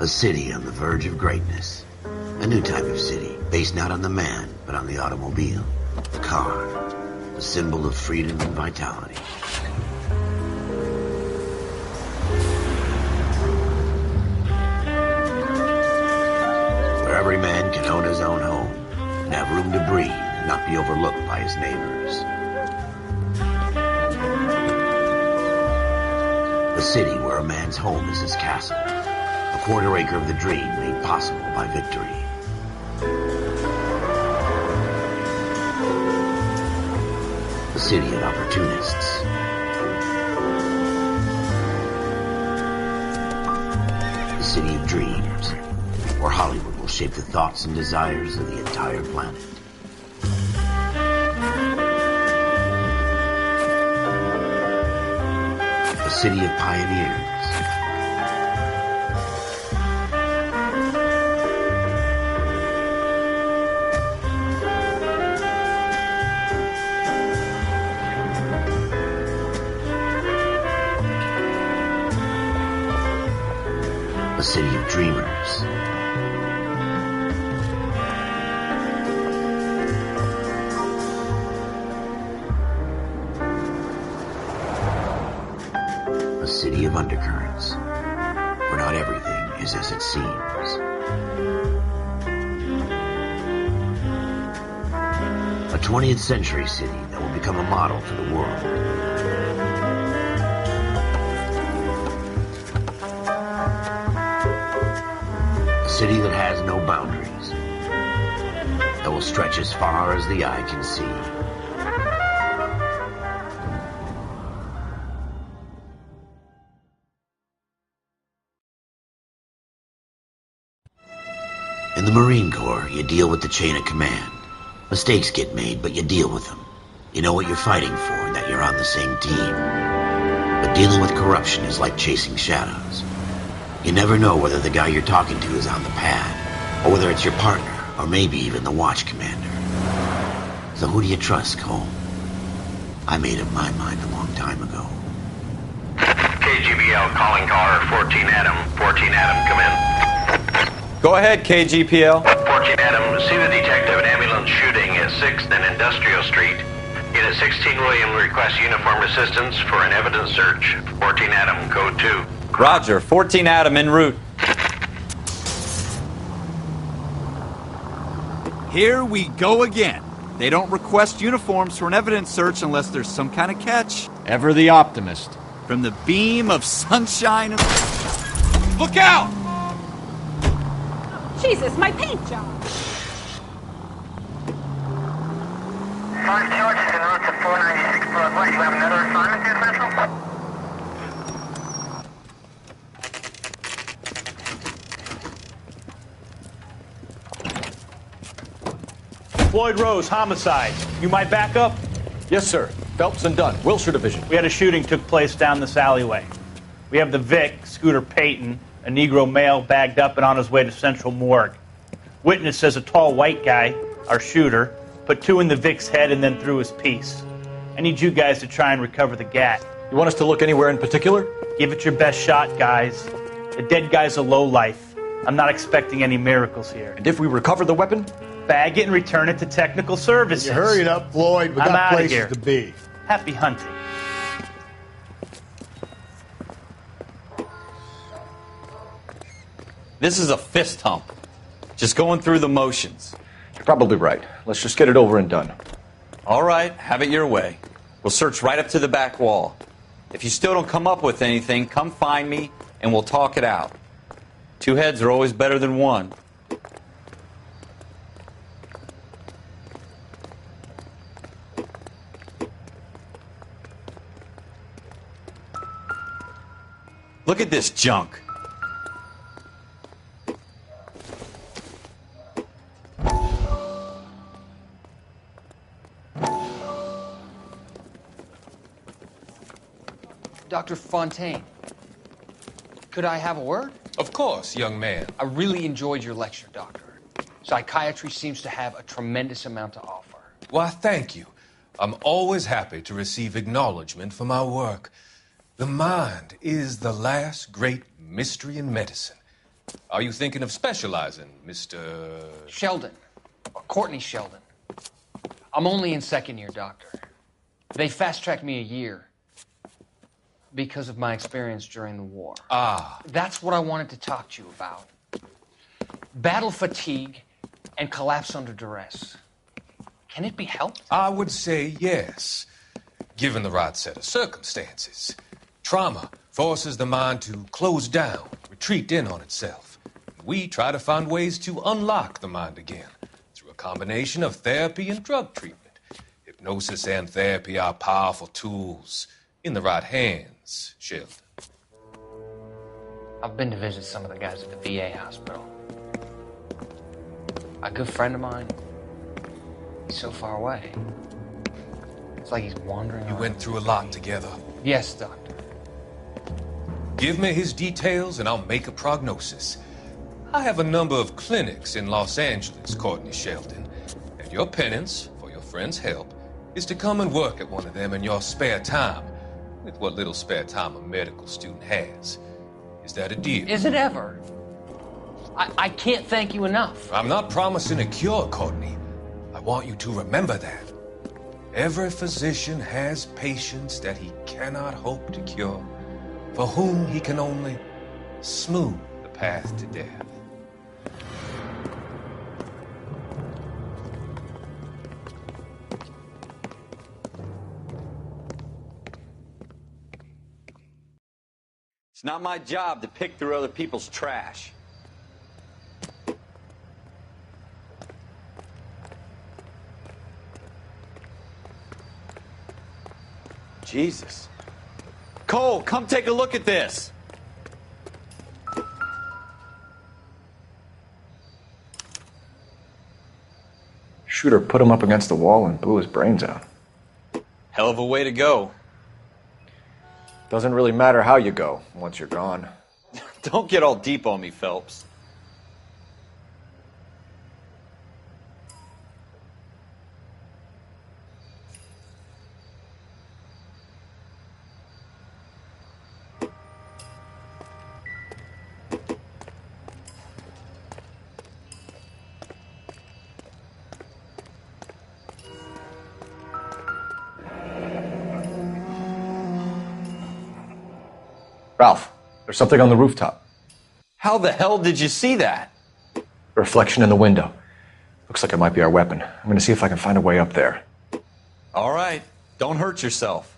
A city on the verge of greatness. A new type of city, based not on the man, but on the automobile. The car. A symbol of freedom and vitality. Where every man can own his own home, and have room to breathe, and not be overlooked by his neighbors. A city where a man's home is his castle. A quarter acre of the dream made possible by victory. A city of opportunists. A city of dreams, where Hollywood will shape the thoughts and desires of the entire planet. A city of pioneers. A city of dreamers. A city of undercurrents, where not everything is as it seems. A 20th century city that will become a model for the world. A city that has no boundaries, that will stretch as far as the eye can see. In the Marine Corps, you deal with the chain of command. Mistakes get made, but you deal with them. You know what you're fighting for and that you're on the same team. But dealing with corruption is like chasing shadows. You never know whether the guy you're talking to is on the pad, or whether it's your partner, or maybe even the watch commander. So who do you trust, Cole? I made up my mind a long time ago. KGBL calling caller 14 Adam. 14 Adam, come in. Go ahead, KGPL. 14 Adam, see the detective an ambulance shooting at 6th and Industrial Street. Unit 16 William requests uniformed assistance for an evidence search. 14 Adam, code 2. Roger, 14 Adam en route. Here we go again. They don't request uniforms for an evidence search unless there's some kind of catch. Ever the optimist. From the beam of sunshine. Look out! Jesus, my paint job! 5 charges en route to 496 Broadway. You have another assignment here, Central? Floyd Rose, homicide. You might back up? Yes, sir. Phelps and Dunn, Wilshire Division. We had a shooting took place down this alleyway. We have the Vic, Scooter Payton, a Negro male bagged up and on his way to Central Morgue. Witness says a tall white guy, our shooter, put 2 in the Vic's head and then threw his piece. I need you guys to try and recover the gat. You want us to look anywhere in particular? Give it your best shot, guys. The dead guy's a lowlife. I'm not expecting any miracles here. And if we recover the weapon? Bag it and return it to technical services. You hurry it up, Floyd. We I'm got outta places here. to be. Happy hunting. This is a fist hump. Just going through the motions. You're probably right. Let's just get it over and done. All right, have it your way. We'll search right up to the back wall. If you still don't come up with anything, come find me and we'll talk it out. 2 heads are always better than 1. Look at this junk. Dr. Fontaine, could I have a word? Of course, young man. I really enjoyed your lecture, Doctor. Psychiatry seems to have a tremendous amount to offer. Why, thank you. I'm always happy to receive acknowledgement for my work. The mind is the last great mystery in medicine. Are you thinking of specializing, Mr. Sheldon. Or Courtney Sheldon. I'm only in second year, Doctor. They fast-tracked me a year because of my experience during the war. Ah. That's what I wanted to talk to you about. Battle fatigue and collapse under duress. Can it be helped? I would say yes, given the right set of circumstances. Trauma forces the mind to close down, retreat in on itself. We try to find ways to unlock the mind again through a combination of therapy and drug treatment. Hypnosis and therapy are powerful tools in the right hands, Sheldon. I've been to visit some of the guys at the VA hospital. A good friend of mine, he's so far away. It's like he's wandering You around. went through a lot together. Yes, Doctor. Give me his details and I'll make a prognosis. I have a number of clinics in Los Angeles, Courtney Sheldon, and your penance for your friend's help is to come and work at one of them in your spare time, with what little spare time a medical student has. Is that a deal? Is it ever? I can't thank you enough. I'm not promising a cure, Courtney. I want you to remember that. Every physician has patients that he cannot hope to cure, for whom he can only smooth the path to death. It's not my job to pick through other people's trash. Jesus. Cole, come take a look at this. Shooter put him up against the wall and blew his brains out. Hell of a way to go. Doesn't really matter how you go once you're gone. Don't get all deep on me, Phelps. Ralph, there's something on the rooftop. How the hell did you see that? A reflection in the window. Looks like it might be our weapon. I'm gonna see if I can find a way up there. All right, don't hurt yourself.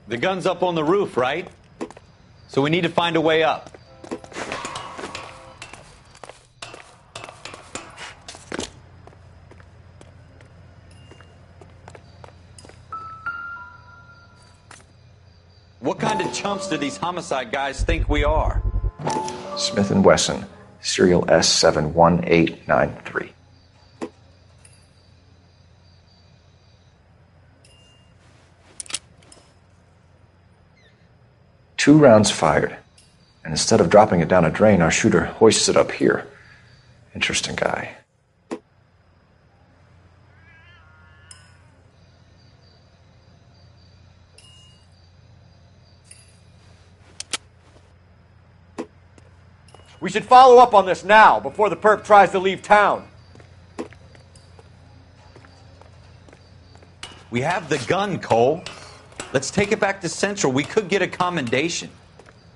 The gun's up on the roof, right? So we need to find a way up. What kind of chumps do these homicide guys think we are? Smith & Wesson, serial S71893. Two rounds fired, and instead of dropping it down a drain, our shooter hoists it up here. Interesting guy. We should follow up on this now, before the perp tries to leave town. We have the gun, Cole. Let's take it back to Central. We could get a commendation.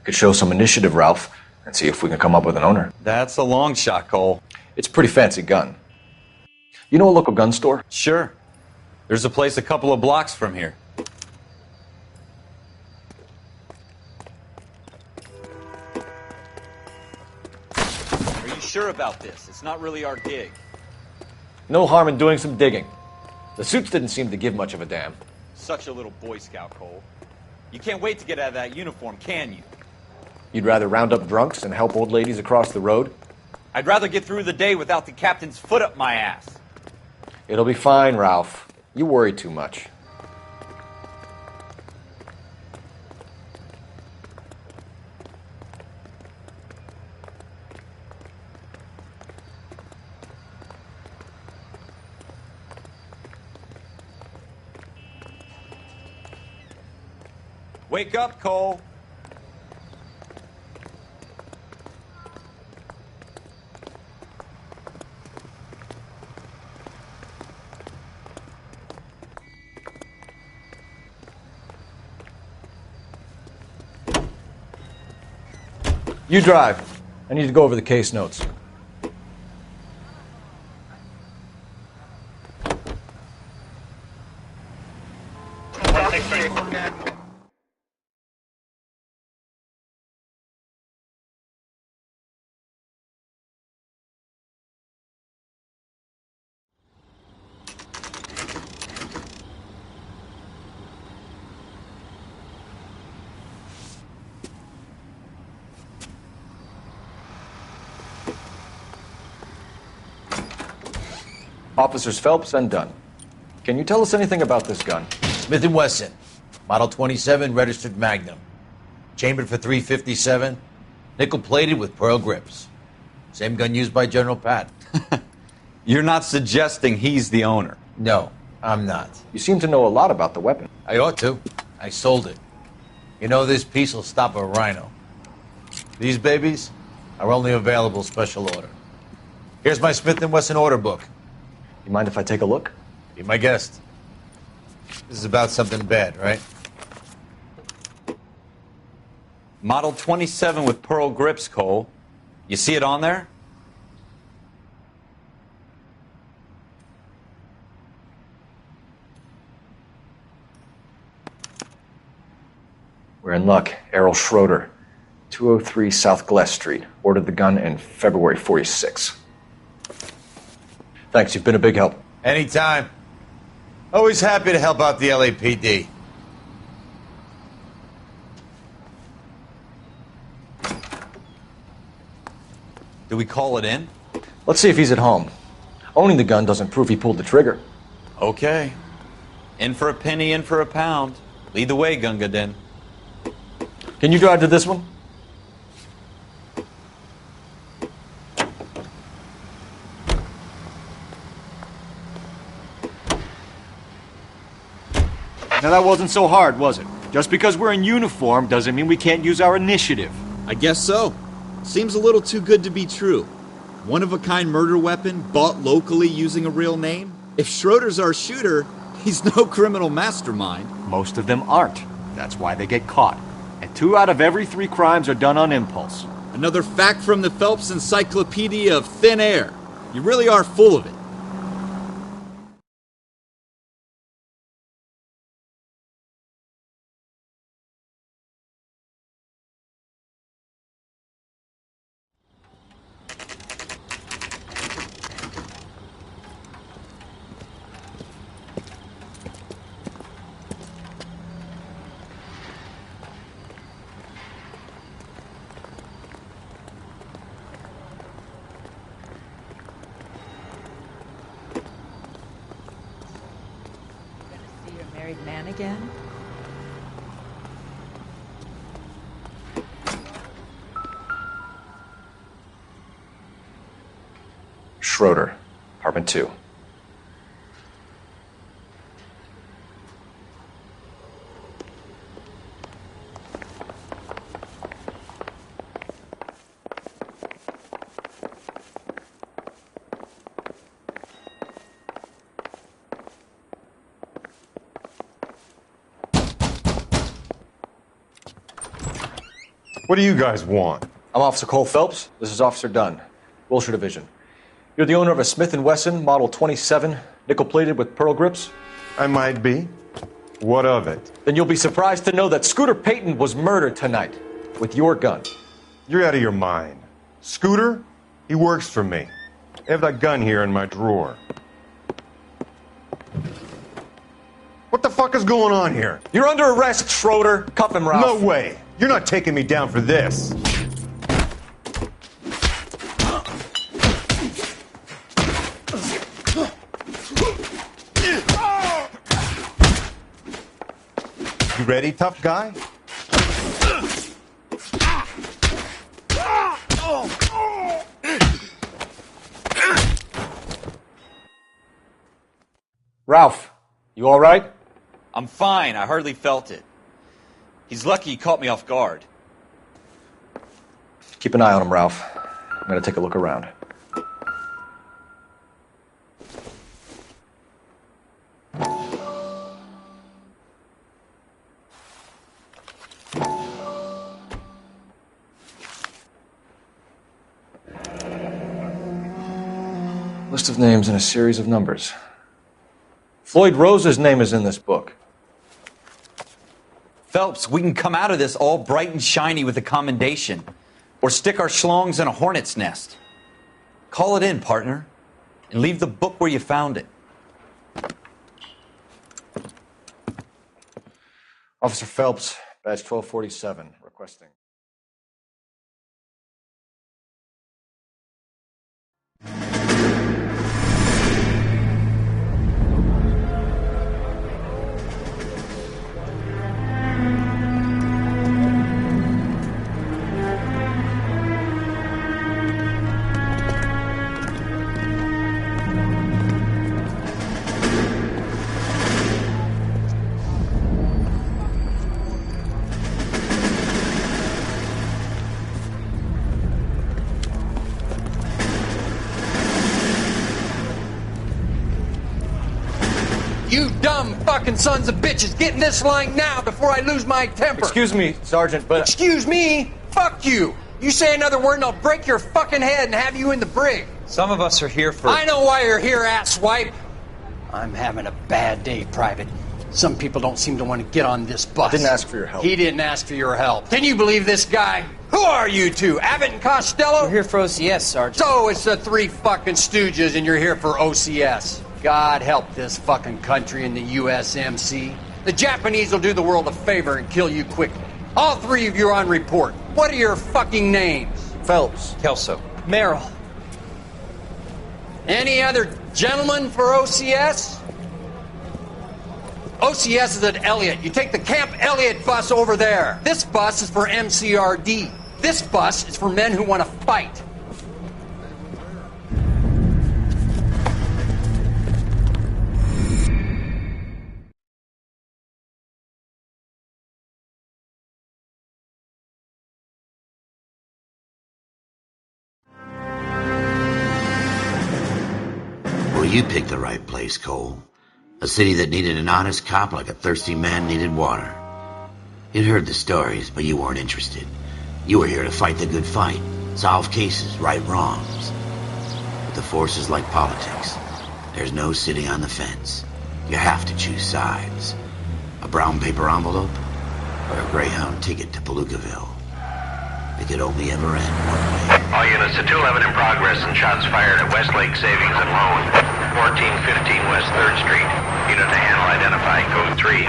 Could show some initiative, Ralph, and see if we can come up with an owner. That's a long shot, Cole. It's a pretty fancy gun. You know a local gun store? Sure. There's a place a couple of blocks from here. Are you sure about this? It's not really our gig. No harm in doing some digging. The suits didn't seem to give much of a damn. Such a little Boy Scout, Cole. You can't wait to get out of that uniform, can you? You'd rather round up drunks and help old ladies across the road? I'd rather get through the day without the captain's foot up my ass. It'll be fine, Ralph. You worry too much. Wake up, Cole. You drive. I need to go over the case notes. Officers Phelps and Dunn. Can you tell us anything about this gun? Smith & Wesson, Model 27, registered Magnum. Chambered for .357, nickel-plated with pearl grips. Same gun used by General Patton. You're not suggesting he's the owner? No, I'm not. You seem to know a lot about the weapon. I ought to. I sold it. You know, this piece will stop a rhino. These babies are only available special order. Here's my Smith & Wesson order book. You mind if I take a look? Be my guest. This is about something bad, right? Model 27 with pearl grips, Cole. You see it on there? We're in luck. Errol Schroeder, 203 South Glass Street. Ordered the gun in February '46. Thanks, you've been a big help. Anytime. Always happy to help out the LAPD. Do we call it in? Let's see if he's at home. Owning the gun doesn't prove he pulled the trigger. Okay. In for a penny, in for a pound. Lead the way, Gunga Din. Can you drive to this one? Now that wasn't so hard, was it? Just because we're in uniform doesn't mean we can't use our initiative. I guess so. Seems a little too good to be true. One-of-a-kind murder weapon bought locally using a real name? If Schroeder's our shooter, he's no criminal mastermind. Most of them aren't. That's why they get caught. And 2 out of every 3 crimes are done on impulse. Another fact from the Phelps Encyclopedia of Thin Air. You really are full of it. Married man again? Schroeder, apartment 2. What do you guys want? I'm Officer Cole Phelps. This is Officer Dunn, Wilshire Division. You're the owner of a Smith & Wesson Model 27, nickel-plated with pearl grips? I might be. What of it? Then you'll be surprised to know that Scooter Payton was murdered tonight with your gun. You're out of your mind. Scooter? He works for me. I have that gun here in my drawer. What the fuck is going on here? You're under arrest, Schroeder. Cuff him, Ralph. No way. You're not taking me down for this. You ready, tough guy? Ralph, you all right? I'm fine. I hardly felt it. He's lucky he caught me off guard. Keep an eye on him, Ralph. I'm gonna take a look around. List of names and a series of numbers. Floyd Rose's name is in this book. Phelps, we can come out of this all bright and shiny with a commendation. Or stick our schlongs in a hornet's nest. Call it in, partner. And leave the book where you found it. Officer Phelps, badge 1247, requesting. You dumb fucking sons of bitches, get in this line now before I lose my temper. Excuse me, Sergeant, but... Excuse me? Fuck you. You say another word and I'll break your fucking head and have you in the brig. Some of us are here for... I know why you're here, asswipe. I'm having a bad day, Private. Some people don't seem to want to get on this bus. I didn't ask for your help. He didn't ask for your help. Can you believe this guy? Who are you two? Abbott and Costello? We're here for OCS, Sergeant. So it's the three fucking stooges and you're here for OCS. God help this fucking country and the USMC. The Japanese will do the world a favor and kill you quickly. All three of you are on report. What are your fucking names? Phelps. Kelso. Merrill. Any other gentlemen for OCS? OCS is at Elliott. You take the Camp Elliott bus over there. This bus is for MCRD. This bus is for men who want to fight. Well, you picked the right place, Cole. A city that needed an honest cop like a thirsty man needed water. You'd heard the stories, but you weren't interested. You were here to fight the good fight, solve cases, right wrongs. But the force is like politics. There's no sitting on the fence. You have to choose sides. A brown paper envelope or a Greyhound ticket to Palookaville. It could only ever end one way. All units to 211 in progress and shots fired at Westlake Savings and Loan, 1415 West 3rd Street. Unit to handle identify code 3.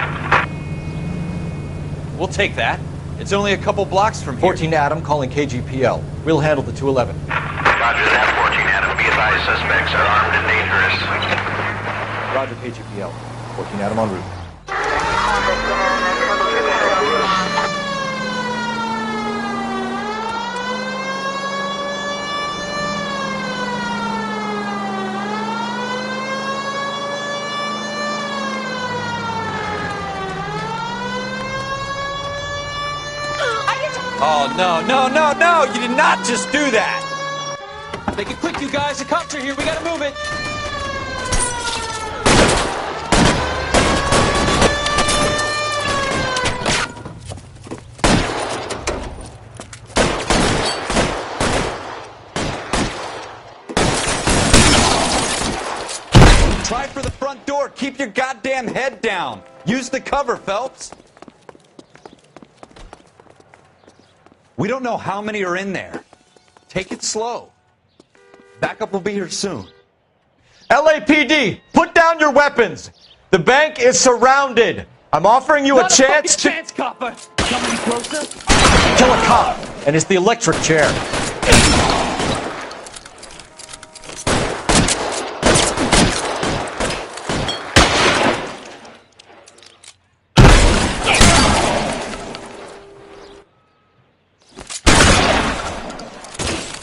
We'll take that. It's only a couple blocks from here. 14 Adam calling KGPL. We'll handle the 211. Roger that, 14 Adam. Be advised, suspects are armed and dangerous. Roger, KGPL. 14 Adam en route. Oh, no, no, no, no! You did not just do that! Make it quick, you guys. The cops are here. We gotta move it. Try for the front door. Keep your goddamn head down. Use the cover, Phelps. We don't know how many are in there. Take it slow. Backup will be here soon. LAPD, put down your weapons. The bank is surrounded. I'm offering you a chance to chance, copper. Come any closer? kill a cop, and it's the electric chair.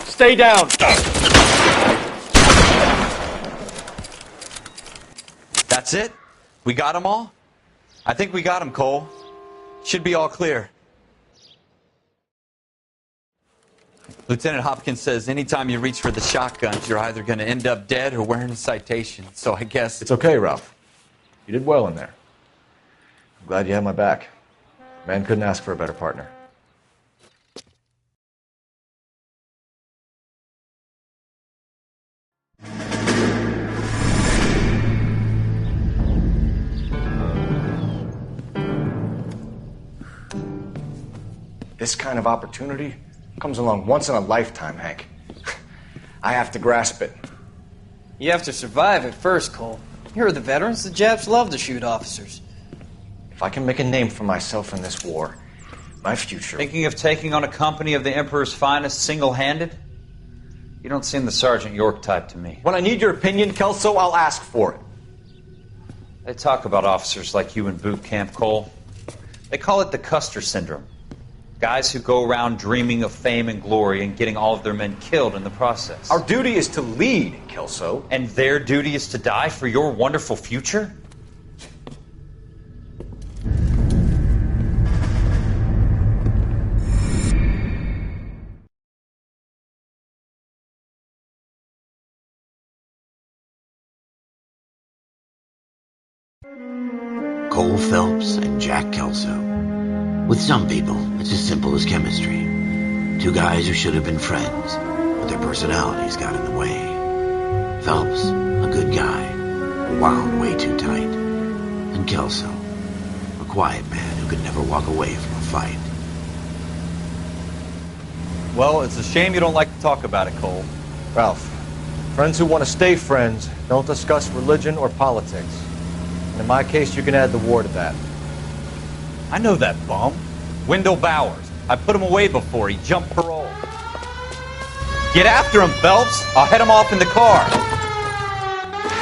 Stay down. That's it? We got them all? I think we got them, Cole. Should be all clear. Lieutenant Hopkins says anytime you reach for the shotguns, you're either going to end up dead or wearing a citation. So I guess... It's okay, Ralph. You did well in there. I'm glad you had my back. Man couldn't ask for a better partner. This kind of opportunity comes along once in a lifetime, Hank. I have to grasp it. You have to survive it first, Cole. You're the veterans. The Japs love to shoot officers. If I can make a name for myself in this war, my future... Thinking of taking on a company of the Emperor's finest single-handed? You don't seem the Sergeant York type to me. When I need your opinion, Kelso, I'll ask for it. They talk about officers like you in boot camp, Cole. They call it the Custer Syndrome. Guys who go around dreaming of fame and glory and getting all of their men killed in the process. Our duty is to lead, Kelso. And their duty is to die for your wonderful future? Cole Phelps and Jack Kelso. With some people, it's as simple as chemistry. Two guys who should have been friends, but their personalities got in the way. Phelps, a good guy, wound way too tight. And Kelso, a quiet man who could never walk away from a fight. Well, it's a shame you don't like to talk about it, Cole. Ralph, friends who want to stay friends don't discuss religion or politics. And in my case, you can add the war to that. I know that bum. Wendell Bowers. I put him away before. He jumped parole. Get after him, Phelps. I'll head him off in the car.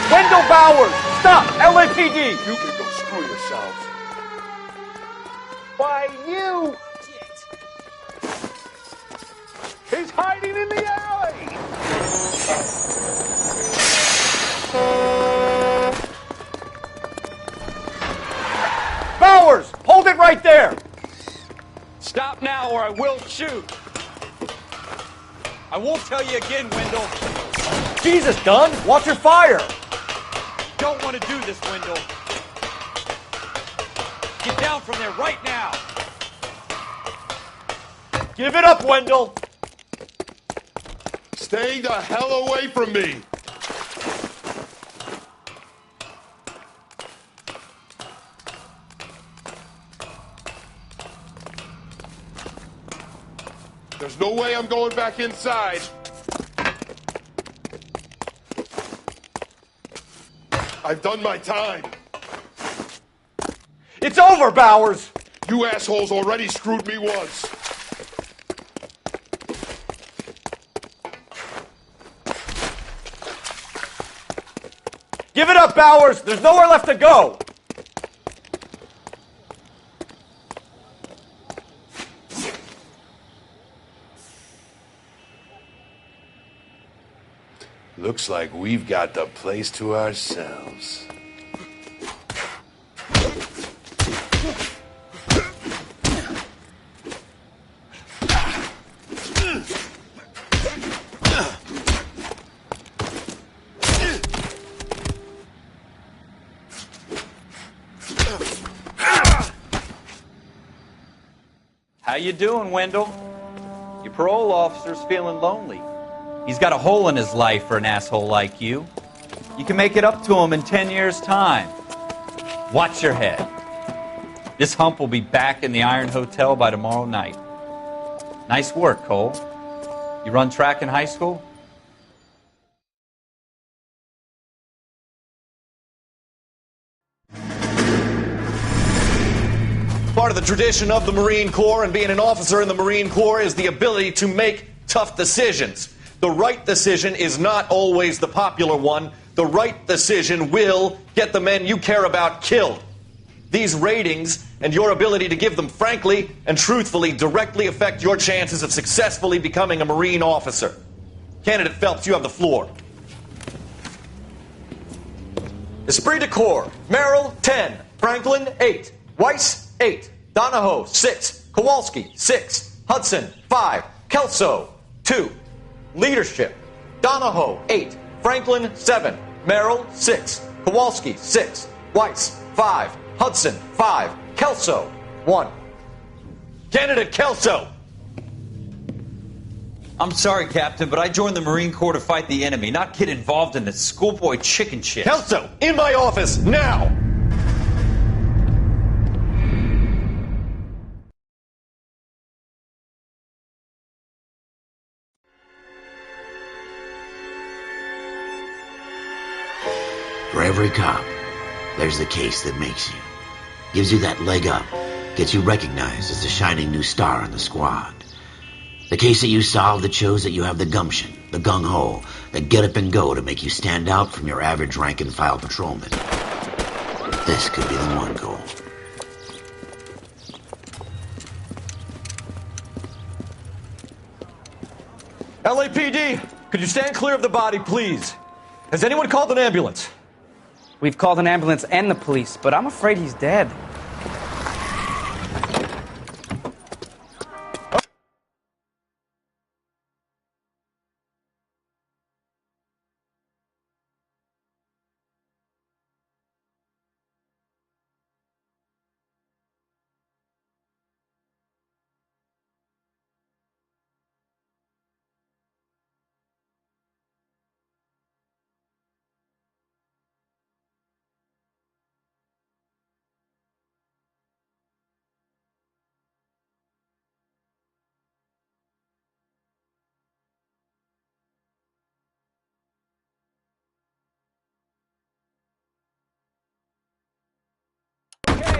Wendell Bowers! Stop! LAPD! You can go screw yourselves. Why, you! He's hiding in the alley! Bowers! Hold it right there! Stop now or I will shoot. I won't tell you again, Wendell. Jesus, Dunn! Watch your fire! Don't want to do this, Wendell. Get down from there right now. Give it up, Wendell! Stay the hell away from me! There's no way I'm going back inside. I've done my time. It's over, Bowers! You assholes already screwed me once. Give it up, Bowers! There's nowhere left to go! Looks like we've got the place to ourselves. How you doing, Wendell? Your parole officer's feeling lonely. He's got a hole in his life for an asshole like you. You can make it up to him in 10 years' time. Watch your head. This hump will be back in the Iron Hotel by tomorrow night. Nice work, Cole. You run track in high school? Part of the tradition of the Marine Corps and being an officer in the Marine Corps is the ability to make tough decisions. The right decision is not always the popular one. The right decision will get the men you care about killed. These ratings and your ability to give them frankly and truthfully directly affect your chances of successfully becoming a Marine officer. Candidate Phelps, you have the floor. Esprit de Corps, Merrill, 10. Franklin, 8. Weiss, 8. Donahoe, 6. Kowalski, 6. Hudson, 5. Kelso, 2. Leadership, Donahoe, 8. Franklin, 7. Merrill, 6. Kowalski, 6. Weiss, 5. Hudson, 5. Kelso, 1. Candidate Kelso! I'm sorry, Captain, but I joined the Marine Corps to fight the enemy, not get involved in this schoolboy chicken shit. Kelso, in my office, now! For every cop, there's the case that makes you. Gives you that leg up, gets you recognized as the shining new star in the squad. The case that you solve that shows that you have the gumption, the gung-ho, the get up and go to make you stand out from your average rank-and-file patrolman. This could be the one goal. LAPD, could you stand clear of the body, please? Has anyone called an ambulance? We've called an ambulance and the police, but I'm afraid he's dead.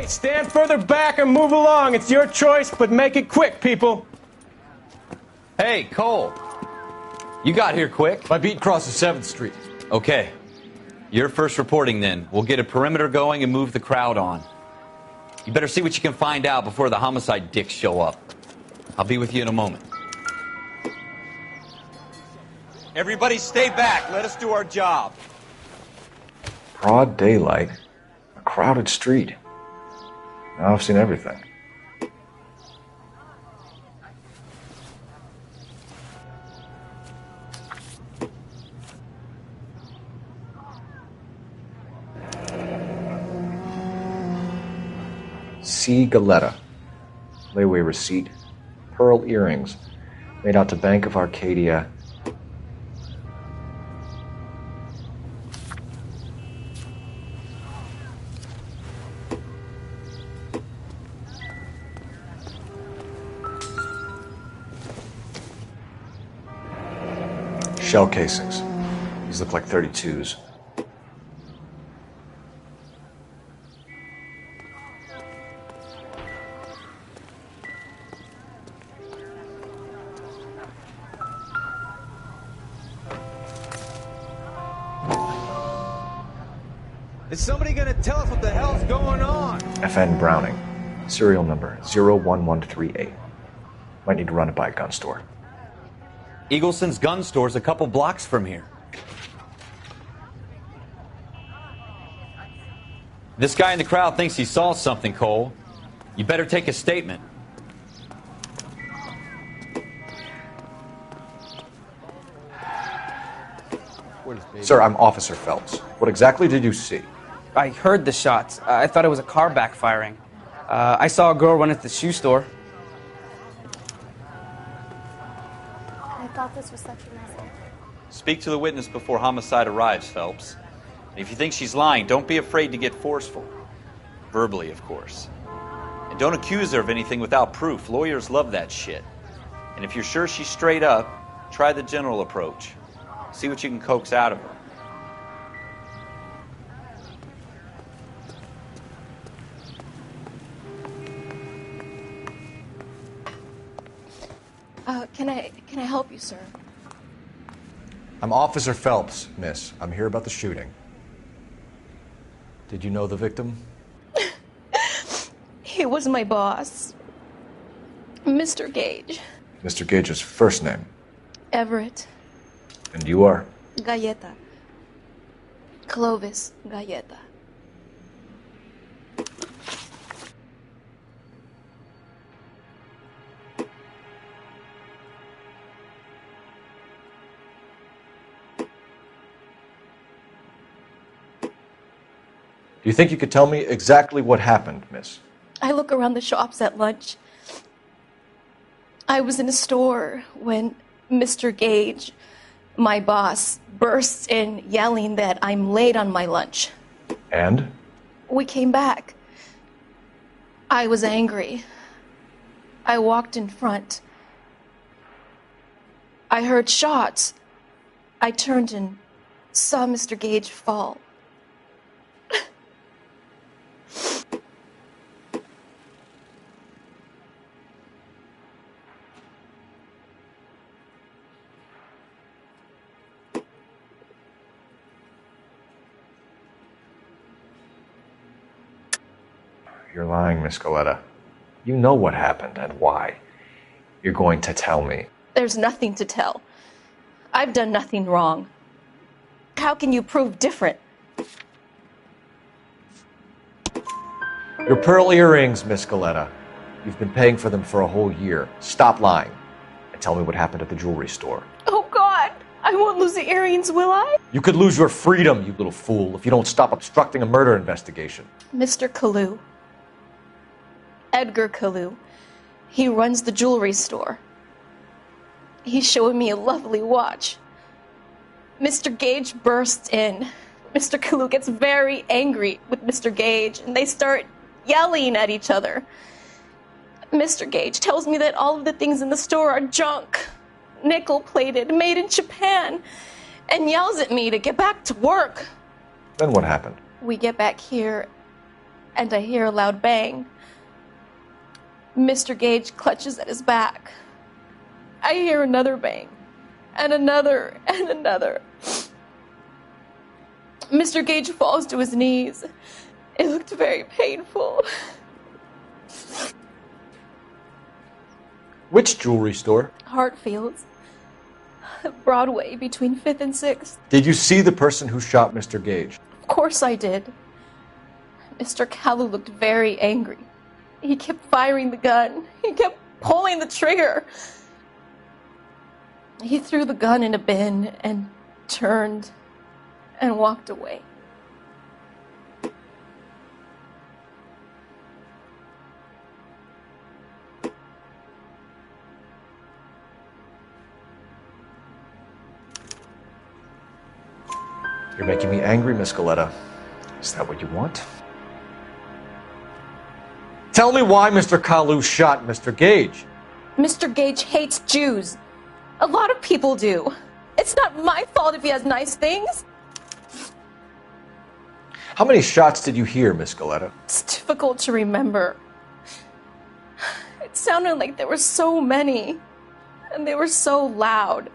Okay, stand further back and move along. It's your choice, but make it quick, people. Hey, Cole. You got here quick. My beat crosses 7th Street. Okay. You're first reporting then. We'll get a perimeter going and move the crowd on. You better see what you can find out before the homicide dicks show up. I'll be with you in a moment. Everybody stay back. Let us do our job. Broad daylight. A crowded street. Now I've seen everything. C. Galetta. Layaway receipt. Pearl earrings. Made out to Bank of Arcadia. Shell casings. These look like 32s. Is somebody gonna tell us what the hell's going on? FN Browning. Serial number 01138. Might need to run it by a gun store. Eagleson's gun store's a couple blocks from here. This guy in the crowd thinks he saw something, Cole. You better take a statement. Sir, I'm Officer Phelps. What exactly did you see? I heard the shots. I thought it was a car backfiring. I saw a girl run into the shoe store. I thought this was such a mess. Speak to the witness before homicide arrives, Phelps. And if you think she's lying, don't be afraid to get forceful. Verbally, of course. And don't accuse her of anything without proof. Lawyers love that shit. And if you're sure she's straight up, try the general approach. See what you can coax out of her. Can I help you, sir? I'm Officer Phelps, miss. I'm here about the shooting. Did you know the victim? He was my boss, Mr. Gage. Mr. Gage's first name. Everett. And you are? Galleta. Clovis Galleta. Do you think you could tell me exactly what happened, miss? I look around the shops at lunch. I was in a store when Mr. Gage, my boss, bursts in yelling that I'm late on my lunch. And? We came back. I was angry. I walked in front. I heard shots. I turned and saw Mr. Gage fall. You're lying, Miss Coletta. You know what happened and why. You're going to tell me. There's nothing to tell. I've done nothing wrong. How can you prove different? Your pearl earrings, Miss Coletta. You've been paying for them for a whole year. Stop lying and tell me what happened at the jewelry store. Oh, God! I won't lose the earrings, will I? You could lose your freedom, you little fool, if you don't stop obstructing a murder investigation. Mr. Kalu. Edgar Kalu. He runs the jewelry store. He's showing me a lovely watch. Mr. Gage bursts in. Mr. Kalu gets very angry with Mr. Gage, and they start yelling at each other. Mr. Gage tells me that all of the things in the store are junk, nickel-plated, made in Japan, and yells at me to get back to work. Then what happened? We get back here, and I hear a loud bang. Mr. Gage clutches at his back. I hear another bang, and another, and another. Mr. Gage falls to his knees. It looked very painful. Which jewelry store? Hartfield's. Broadway, between 5th and 6th. Did you see the person who shot Mr. Gage? Of course I did. Mr. Kalu looked very angry. He kept firing the gun. He kept pulling the trigger. He threw the gun in a bin and turned and walked away. You're making me angry, Miss Coletta. Is that what you want? Tell me why Mr. Kalu shot Mr. Gage. Mr. Gage hates Jews. A lot of people do. It's not my fault if he has nice things. How many shots did you hear, Miss Coletta? It's difficult to remember. It sounded like there were so many, and they were so loud.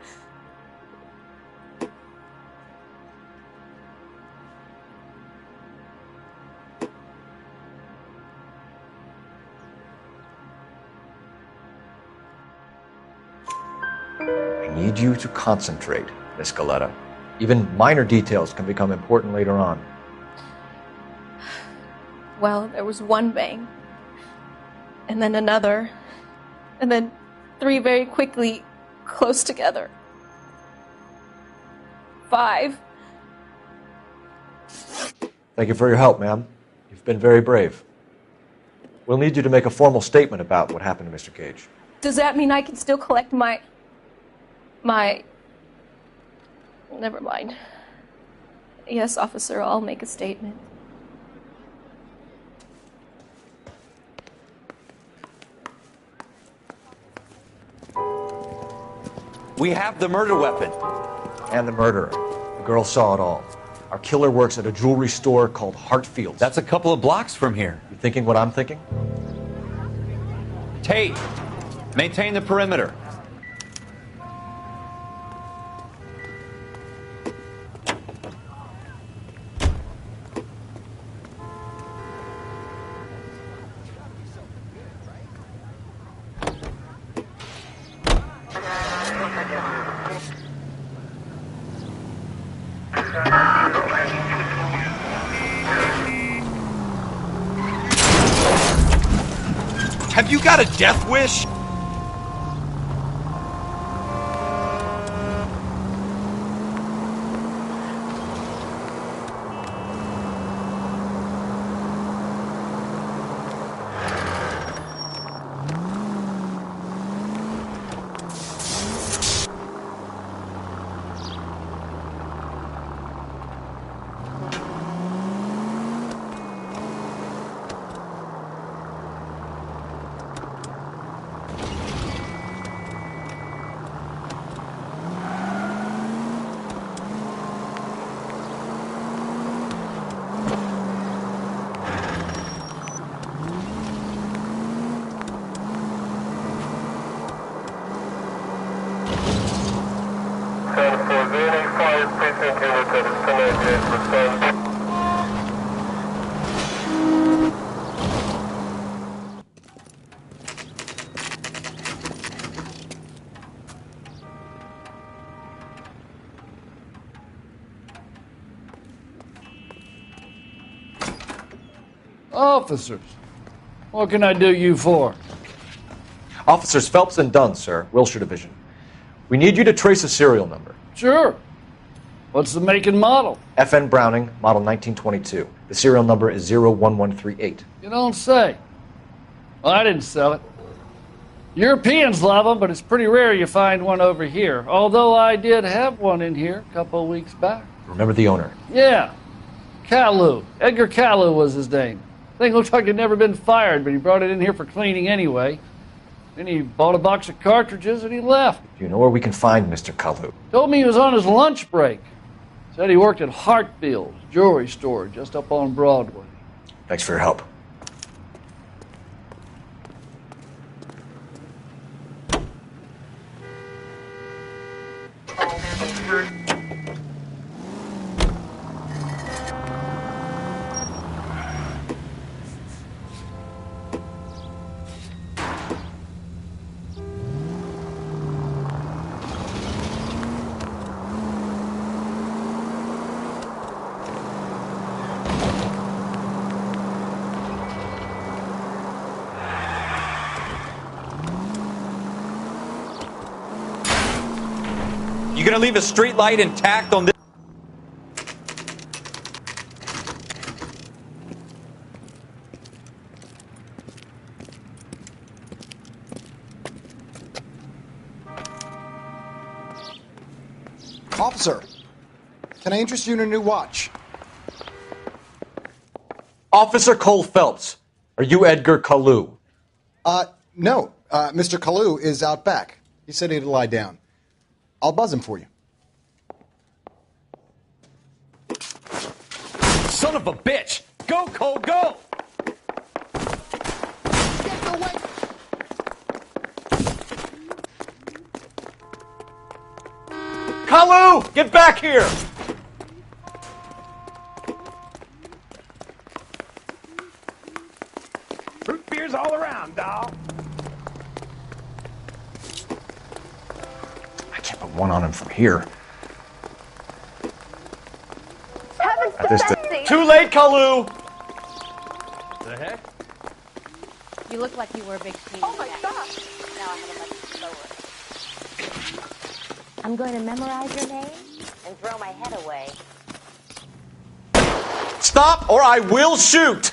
I need you to concentrate, Miss Coletta. Even minor details can become important later on. Well, there was one bang, and then another, and then 3 very quickly, close together. 5. Thank you for your help, ma'am. You've been very brave. We'll need you to make a formal statement about what happened to Mr. Gage. Does that mean I can still collect my... Never mind. Yes, officer, I'll make a statement. We have the murder weapon. And the murderer. The girl saw it all. Our killer works at a jewelry store called Hartfield's. That's a couple of blocks from here. You thinking what I'm thinking? Tate, maintain the perimeter. Have you got a death wish? Officers, what can I do you for? Officers Phelps and Dunn, sir, Wilshire Division. We need you to trace a serial number. Sure. What's the make and model? FN Browning, model 1922. The serial number is 01138. You don't say. Well, I didn't sell it. Europeans love them, but it's pretty rare you find one over here. Although I did have one in here a couple of weeks back. Remember the owner? Yeah. Kalu. Edgar Kalu was his name. Thing looked like he'd never been fired, but he brought it in here for cleaning anyway. Then he bought a box of cartridges and he left. Do you know where we can find Mr. Kalu? Told me he was on his lunch break. Said he worked at Hartfield's jewelry store just up on Broadway. Thanks for your help. You gonna leave a street light intact on this? Officer, can I interest you in a new watch? Officer Cole Phelps, are you Edgar Kalu? No. Mr. Kalu is out back. He said he'd lie down. I'll buzz him for you. Son of a bitch! Go, Cole, go! Kalu! Get back here! Root beers all around, doll. I can't put one on him from here. At this Too late, Kalu! The heck? You look like you were a big pain. Oh my gosh! Now I have a much slower. I'm going to memorize your name and throw my head away. Stop or I will shoot!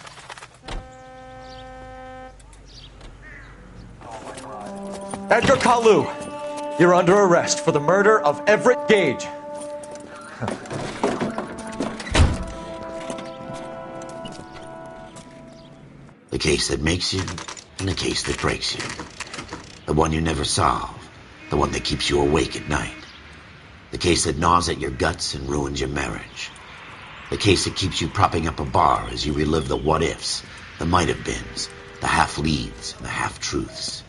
Edgar Kalu, you're under arrest for the murder of Everett Gage. The case that makes you, and the case that breaks you. The one you never solve. The one that keeps you awake at night. The case that gnaws at your guts and ruins your marriage. The case that keeps you propping up a bar as you relive the what-ifs, the might-have-beens, the half-leads, and the half-truths.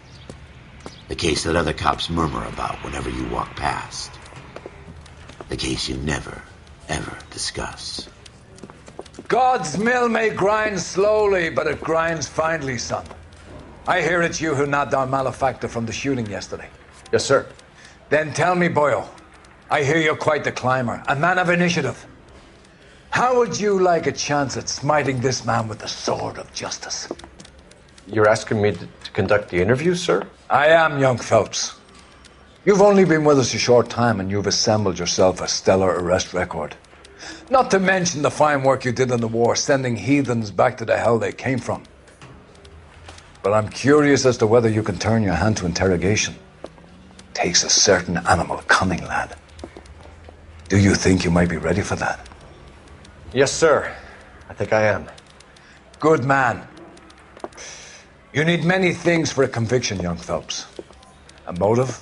The case that other cops murmur about whenever you walk past. The case you never, ever discuss. God's mill may grind slowly, but it grinds finely, son. I hear it's you who nabbed our malefactor from the shooting yesterday. Yes, sir. Then tell me, boyo, I hear you're quite the climber, a man of initiative. How would you like a chance at smiting this man with the sword of justice? You're asking me to conduct the interview, sir? I am, young Phelps. You've only been with us a short time and you've assembled yourself a stellar arrest record. Not to mention the fine work you did in the war, sending heathens back to the hell they came from. But I'm curious as to whether you can turn your hand to interrogation. Takes a certain animal cunning, lad. Do you think you might be ready for that? Yes, sir. I think I am. Good man. You need many things for a conviction, young Phelps. A motive,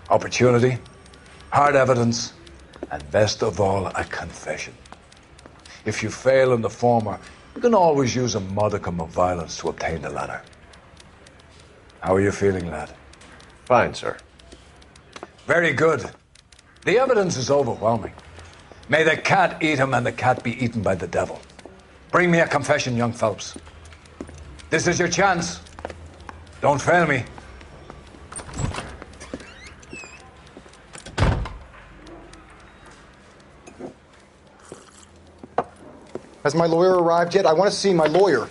opportunity, hard evidence, and best of all, a confession. If you fail in the former, you can always use a modicum of violence to obtain the latter. How are you feeling, lad? Fine, sir. Very good. The evidence is overwhelming. May the cat eat him and the cat be eaten by the devil. Bring me a confession, young Phelps. This is your chance. Don't fail me. Has my lawyer arrived yet? I want to see my lawyer.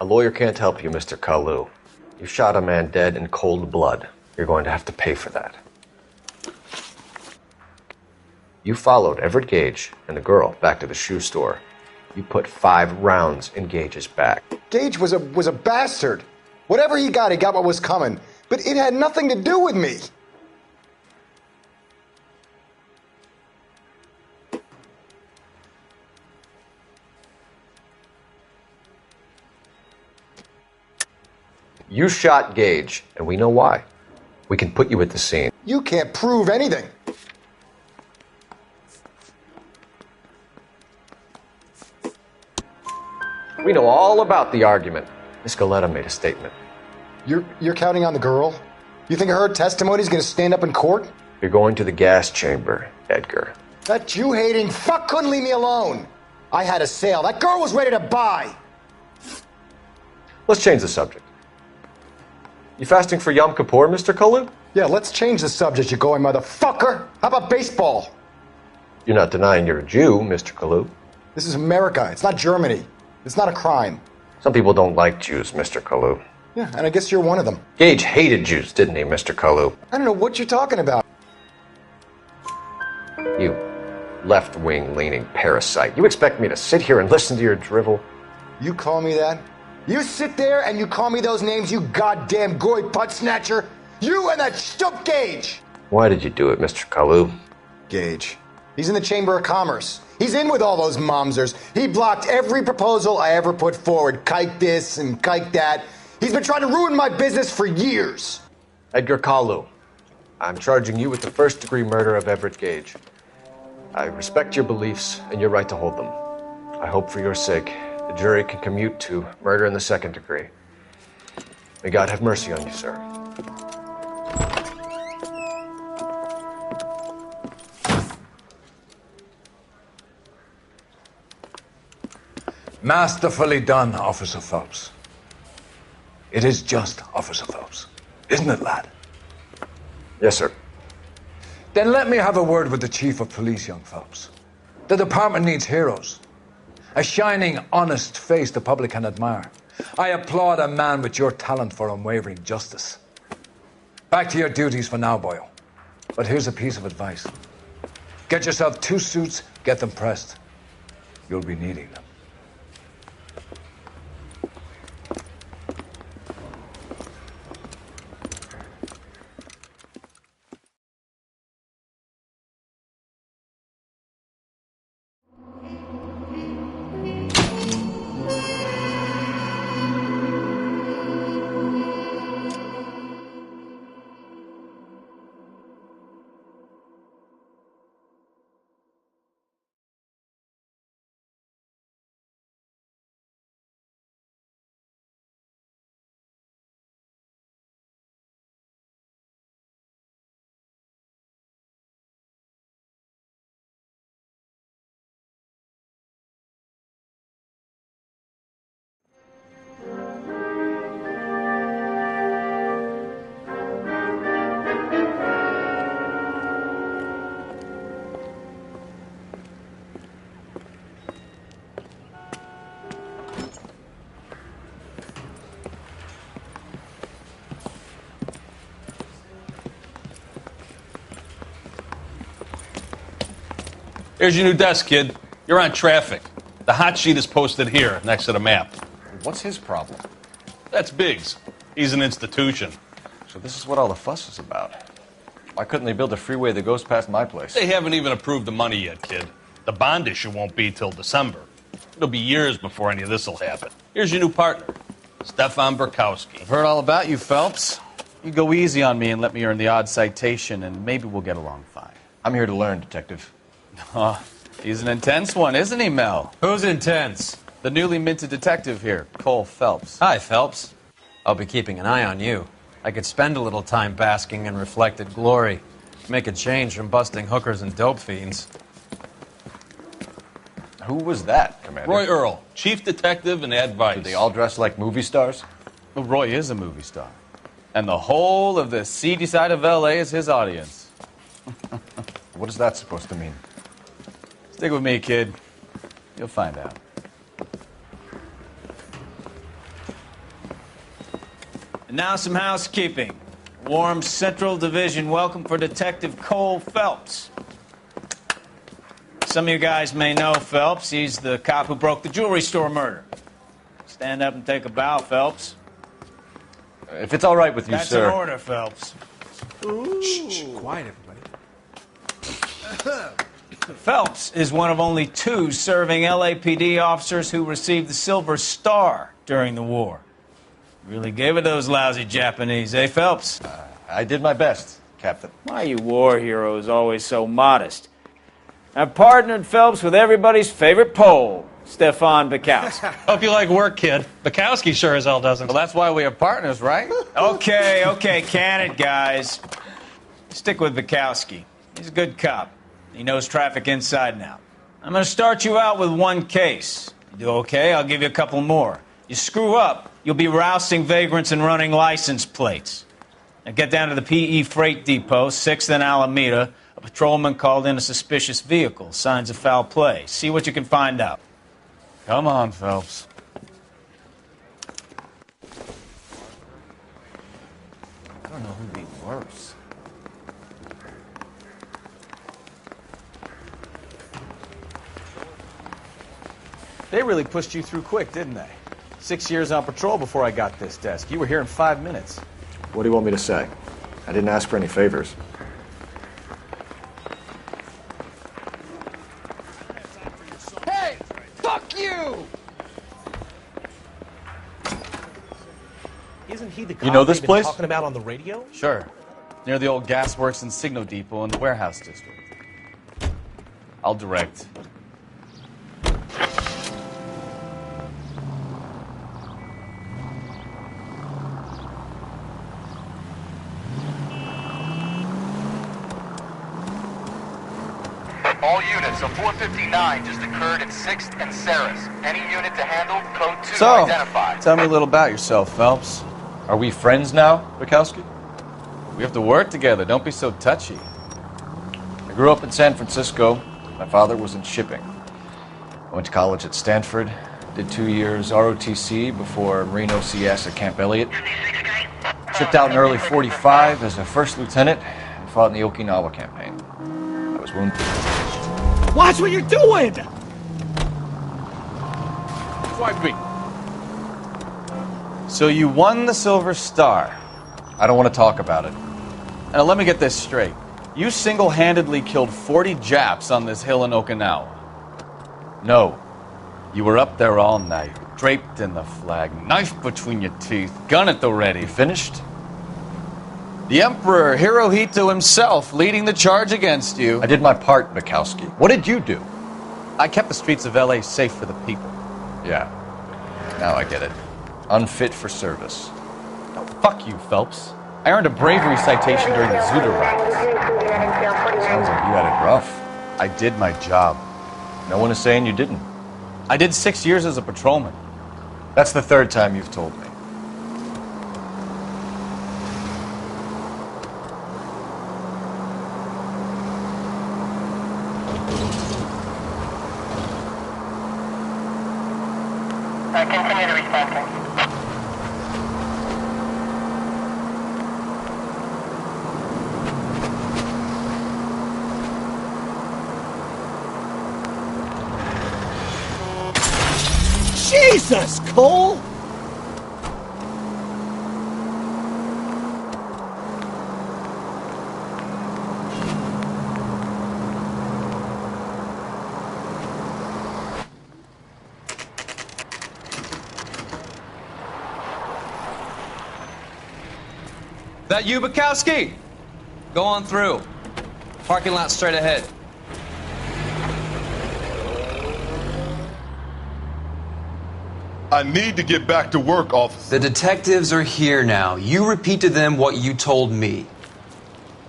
A lawyer can't help you, Mr. Kalu. You shot a man dead in cold blood. You're going to have to pay for that. You followed Everett Gage and the girl back to the shoe store. You put 5 rounds in Gage's back. Gage was a bastard. Whatever he got what was coming. But it had nothing to do with me. You shot Gage, and we know why. We can put you at the scene. You can't prove anything. We know all about the argument. Miss Galetta made a statement. You're counting on the girl? You think her testimony's gonna stand up in court? You're going to the gas chamber, Edgar. That Jew-hating fuck couldn't leave me alone. I had a sale. That girl was ready to buy. Let's change the subject. You fasting for Yom Kippur, Mr. Kalu? Yeah, let's change the subject, you going motherfucker. How about baseball? You're not denying you're a Jew, Mr. Kalu. This is America. It's not Germany. It's not a crime. Some people don't like Jews, Mr. Kalu. Yeah, and I guess you're one of them. Gage hated Jews, didn't he, Mr. Kalu? I don't know what you're talking about. You left-wing leaning parasite. You expect me to sit here and listen to your drivel? You call me that? You sit there and you call me those names, you goddamn goy putt snatcher? You and that shtup Gage! Why did you do it, Mr. Kalu? Gage. He's in the Chamber of Commerce. He's in with all those momsers. He blocked every proposal I ever put forward. Kike this and kike that. He's been trying to ruin my business for years. Edgar Kalu, I'm charging you with the first-degree murder of Everett Gage. I respect your beliefs and your right to hold them. I hope for your sake the jury can commute to murder in the second degree. May God have mercy on you, sir. Masterfully done, Officer Phelps. It is just, Officer Phelps. Isn't it, lad? Yes, sir. Then let me have a word with the Chief of Police, young Phelps. The department needs heroes. A shining, honest face the public can admire. I applaud a man with your talent for unwavering justice. Back to your duties for now, Boyle. But here's a piece of advice. Get yourself 2 suits, get them pressed. You'll be needing them. Here's your new desk, kid. You're on traffic. The hot sheet is posted here, next to the map. What's his problem? That's Biggs. He's an institution. So this is what all the fuss is about. Why couldn't they build a freeway that goes past my place? They haven't even approved the money yet, kid. The bond issue won't be till December. It'll be years before any of this will happen. Here's your new partner, Stefan Burkowski. I've heard all about you, Phelps. You go easy on me and let me earn the odd citation, and maybe we'll get along fine. I'm here to learn, Detective. Oh, he's an intense one, isn't he, Mel? Who's intense? The newly minted detective here, Cole Phelps. Hi, Phelps. I'll be keeping an eye on you. I could spend a little time basking in reflected glory. Make a change from busting hookers and dope fiends. Who was that, Commander? Roy Earl, chief detective and advice. Do they all dress like movie stars? Well, Roy is a movie star. And the whole of the seedy side of L.A. is his audience. What is that supposed to mean? Stick with me, kid. You'll find out. And now some housekeeping. Warm Central Division welcome for Detective Cole Phelps. Some of you guys may know Phelps. He's the cop who broke the jewelry store murder. Stand up and take a bow, Phelps. If it's all right with you, That's sir. That's an order, Phelps. Shh, quiet, everybody. Phelps is one of only 2 serving LAPD officers who received the Silver Star during the war. Really gave it those lousy Japanese, eh, Phelps? I did my best, Captain. Why are you war heroes always so modest? I've partnered Phelps with everybody's favorite Pole, Stefan Bukowski. Hope you like work, kid. Bukowski sure as hell doesn't. Well, that's why we have partners, right? Okay, can it, guys. Stick with Bukowski. He's a good cop. He knows traffic inside and out. I'm going to start you out with 1 case. You do okay, I'll give you a couple more. You screw up, you'll be rousting vagrants and running license plates. Now get down to the PE Freight Depot, 6th and Alameda. A patrolman called in a suspicious vehicle. Signs of foul play. See what you can find out. Come on, Phelps. I don't know who'd be worse. They really pushed you through quick, didn't they? 6 years on patrol before I got this desk. You were here in 5 minutes. What do you want me to say? I didn't ask for any favors. Hey, fuck you! Isn't he the cop You know this they've been place? talking about on the radio? Sure. Near the old gas works and Signal Depot in the warehouse district. I'll direct. All units, a 459 just occurred at 6th and Saris. Any unit to handle, code 2 So, identified. tell me a little about yourself, Phelps. Are we friends now, Bukowski? We have to work together. Don't be so touchy. I grew up in San Francisco. My father was in shipping. I went to college at Stanford, did 2 years ROTC before Marine OCS at Camp Elliott. Shipped out in early 45 as a first lieutenant and fought in the Okinawa campaign. I was wounded. Watch what you're doing! Swipe me. So you won the Silver Star. I don't want to talk about it. Now let me get this straight. You single-handedly killed 40 Japs on this hill in Okinawa. No. You were up there all night, draped in the flag, knife between your teeth, gun at the ready. You finished? The Emperor Hirohito himself leading the charge against you. I did my part, Bukowski. What did you do? I kept the streets of L.A. safe for the people. Yeah. Now I get it. Unfit for service. Now, fuck you, Phelps. I earned a bravery citation during the Zuda riots. Sounds like you had it rough. I did my job. No one is saying you didn't. I did 6 years as a patrolman. That's the 3rd time you've told me. Continue to respond. Jesus, Cole! That you, Bukowski? Go on through. Parking lot straight ahead. I need to get back to work, officer. The detectives are here now. You repeat to them what you told me.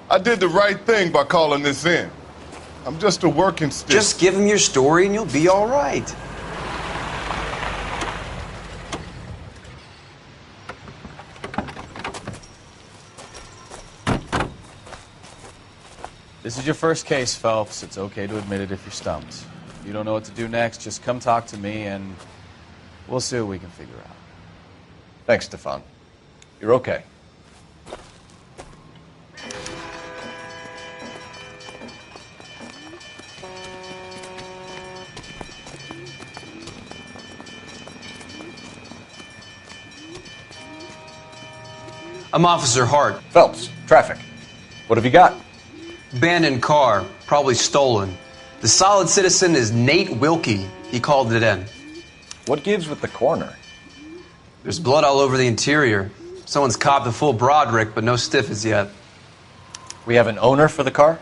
I did the right thing by calling this in. I'm just a working stick. Just give him your story and you'll be all right. This is your first case, Phelps. It's okay to admit it if you're stumped. If you don't know what to do next, just come talk to me and we'll see what we can figure out. Thanks, Stefan. You're okay. I'm Officer Hart. Phelps, traffic. What have you got? Abandoned car, probably stolen. The solid citizen is Nate Wilkie. He called it in. What gives with the coroner? There's blood all over the interior. Someone's copped a full Broderick, but no stiff as yet. We have an owner for the car?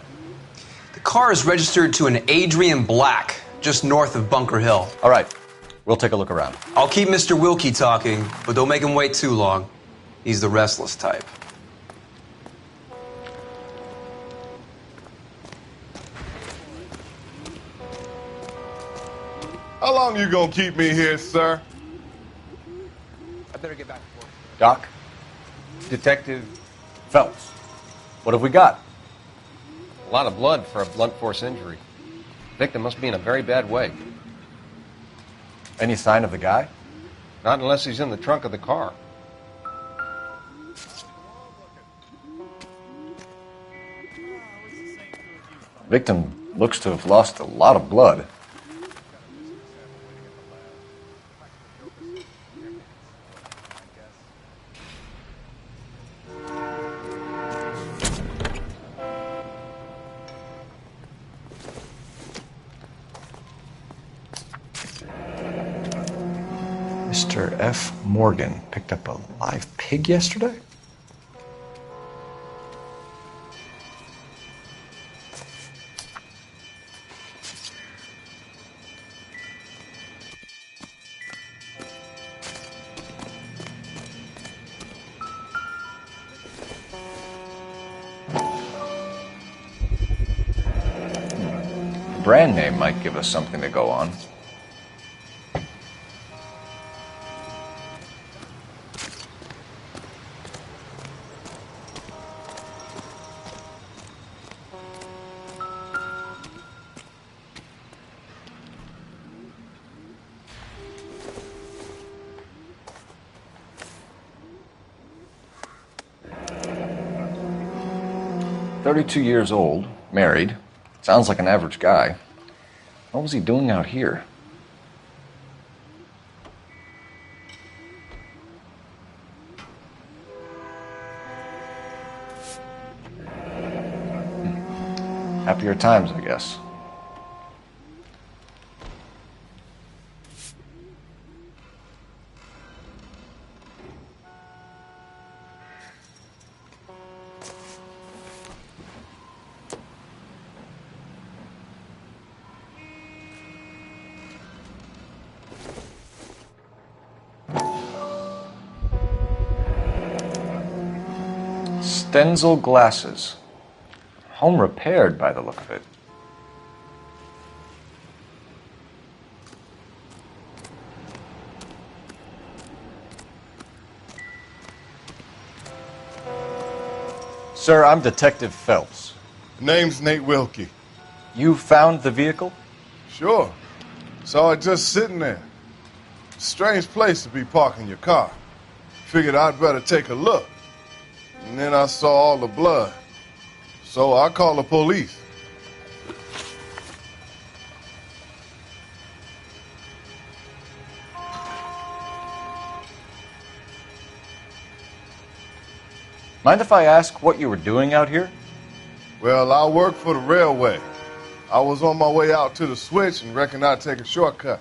The car is registered to an Adrian Black, just north of Bunker Hill. All right. We'll take a look around. I'll keep Mr. Wilkie talking, but don't make him wait too long. He's the restless type. How long you gonna keep me here, sir? I better get back to work. Doc? Detective Phelps. What have we got? A lot of blood for a blunt force injury. Victim must be in a very bad way. Any sign of the guy? Not unless he's in the trunk of the car. Victim looks to have lost a lot of blood. Mr. F. Morgan picked up a live pig yesterday? Brand name might give us something to go on. "32 years old, married. Sounds like an average guy. What was he doing out here?" Happier times, I guess. Stenzel glasses. Home repaired by the look of it. Sir, I'm Detective Phelps. Name's Nate Wilkie. You found the vehicle? Sure. Saw it just sitting there. Strange place to be parking your car. Figured I'd better take a look. And then I saw all the blood. So I called the police. Mind if I ask what you were doing out here? Well, I work for the railway. I was on my way out to the switch and reckoned I'd take a shortcut.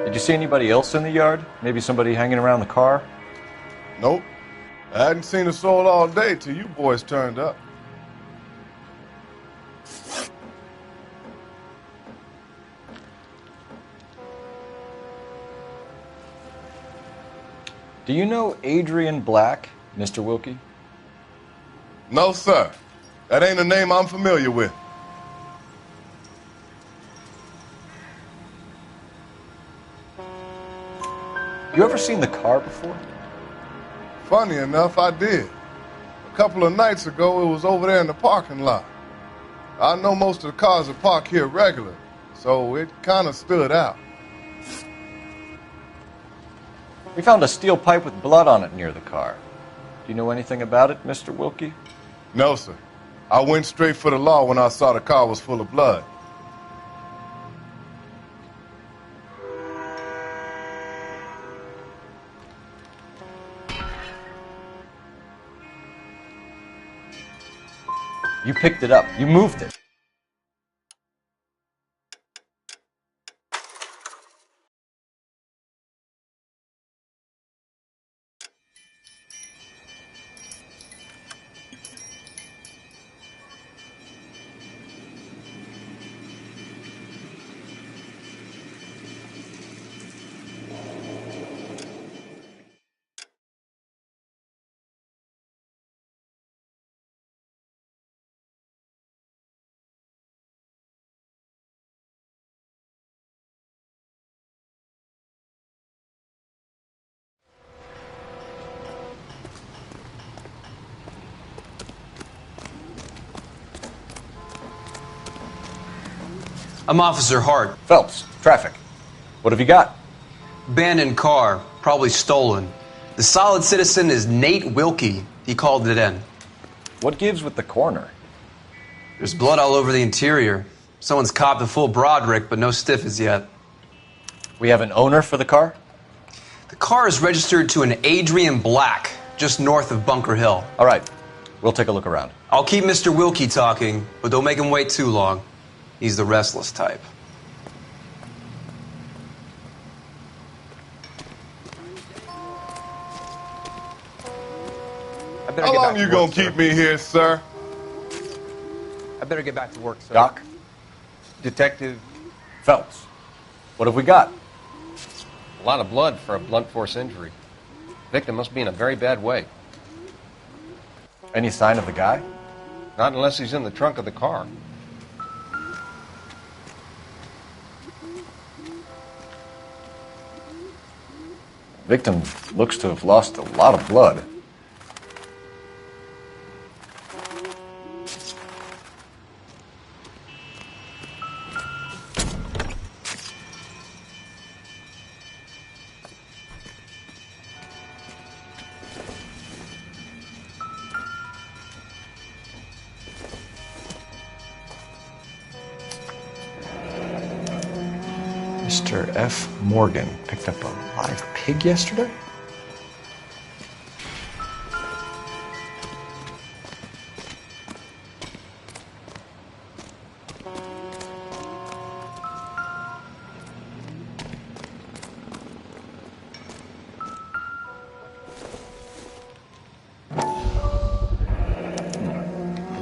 Did you see anybody else in the yard? Maybe somebody hanging around the car? Nope. I hadn't seen a soul all day till you boys turned up. Do you know Adrian Black, Mr. Wilkie? No, sir. That ain't a name I'm familiar with. You ever seen the car before? Funny enough, I did. A couple of nights ago, it was over there in the parking lot. I know most of the cars are parked here regular, so it kind of stood out. We found a steel pipe with blood on it near the car. Do you know anything about it, Mr. Wilkie? No, sir. I went straight for the law when I saw the car was full of blood. You picked it up. You moved it. I'm Officer Hart. Phelps, traffic. What have you got? Abandoned car, probably stolen. The solid citizen is Nate Wilkie. He called it in. What gives with the coroner? There's blood all over the interior. Someone's copped a full Broderick, but no stiff as yet. We have an owner for the car? The car is registered to an Adrian Black, just north of Bunker Hill. All right, we'll take a look around. I'll keep Mr. Wilkie talking, but don't make him wait too long. He's the restless type. How long you gonna keep me here, sir? I better get back to work, sir. Doc? Detective Phelps. What have we got? A lot of blood for a blunt force injury. Victim must be in a very bad way. Any sign of the guy? Not unless he's in the trunk of the car. Victim looks to have lost a lot of blood. Mr. F. Morgan picked up a live pig yesterday? The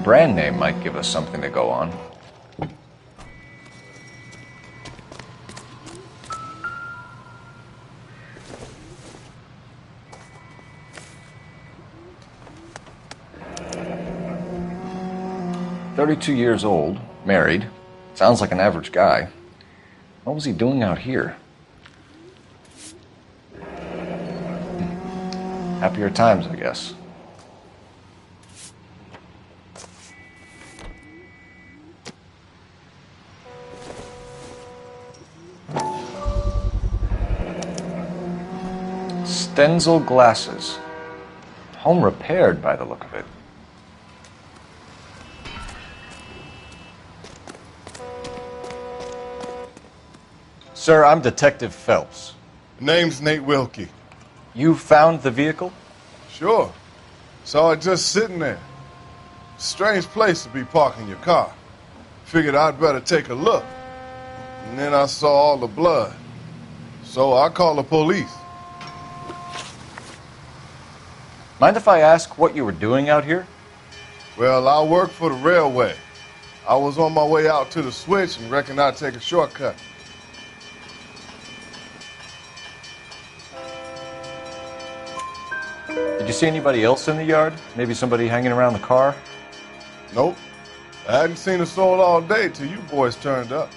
brand name might give us something to go on. "32 years old, married. Sounds like an average guy. What was he doing out here?" Happier times, I guess. Stenzel glasses. Home repaired by the look of it. Sir, I'm Detective Phelps. Name's Nate Wilkie. You found the vehicle? Sure. Saw it just sitting there. Strange place to be parking your car. Figured I'd better take a look. And then I saw all the blood. So I called the police. Mind if I ask what you were doing out here? Well, I work for the railway. I was on my way out to the switch and reckoned I'd take a shortcut. Did you see anybody else in the yard? Maybe somebody hanging around the car? Nope. I hadn't seen a soul all day till you boys turned up.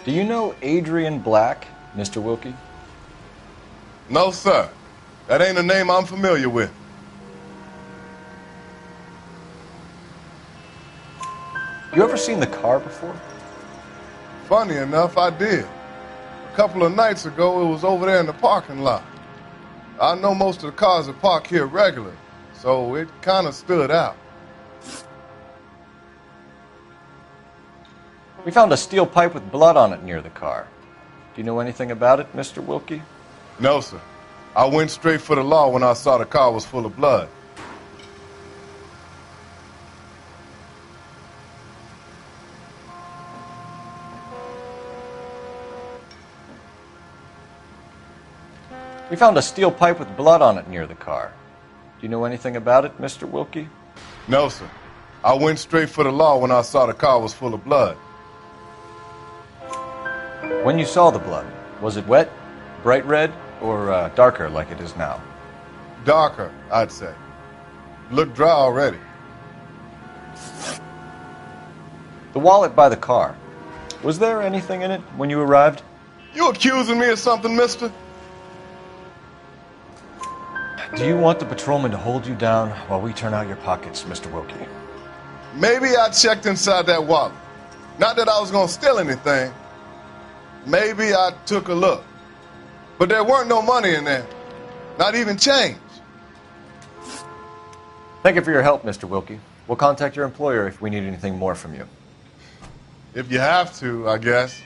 Do you know Adrian Black, Mr. Wilkie? No, sir. That ain't a name I'm familiar with. You ever seen the car before? Funny enough, I did. A couple of nights ago, it was over there in the parking lot. I know most of the cars that park here regular, so it kind of stood out. We found a steel pipe with blood on it near the car. Do you know anything about it, Mr. Wilkie? No, sir. I went straight for the law when I saw the car was full of blood. We found a steel pipe with blood on it near the car. Do you know anything about it, Mr. Wilkie? No, sir. I went straight for the law when I saw the car was full of blood. When you saw the blood, was it wet, bright red, or darker like it is now? Darker, I'd say. Looked dry already. The wallet by the car. Was there anything in it when you arrived? You accusing me of something, mister? Do you want the patrolman to hold you down while we turn out your pockets, Mr. Wilkie? Maybe I checked inside that wallet. Not that I was going to steal anything. Maybe I took a look. But there weren't no money in there. Not even change. Thank you for your help, Mr. Wilkie. We'll contact your employer if we need anything more from you. If you have to, I guess.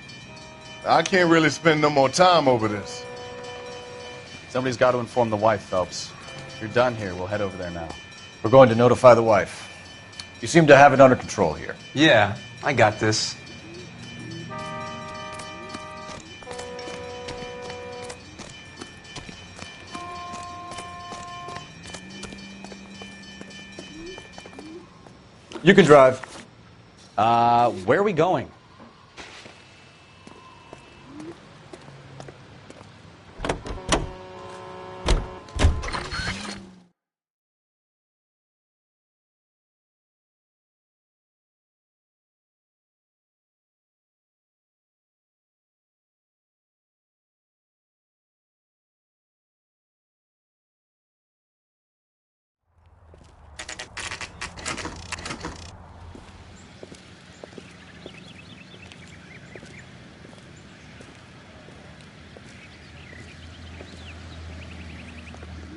I can't really spend no more time over this. Somebody's got to inform the wife, Phelps. If you're done here, we'll head over there now. We're going to notify the wife. You seem to have it under control here. Yeah, I got this. You can drive. Where are we going?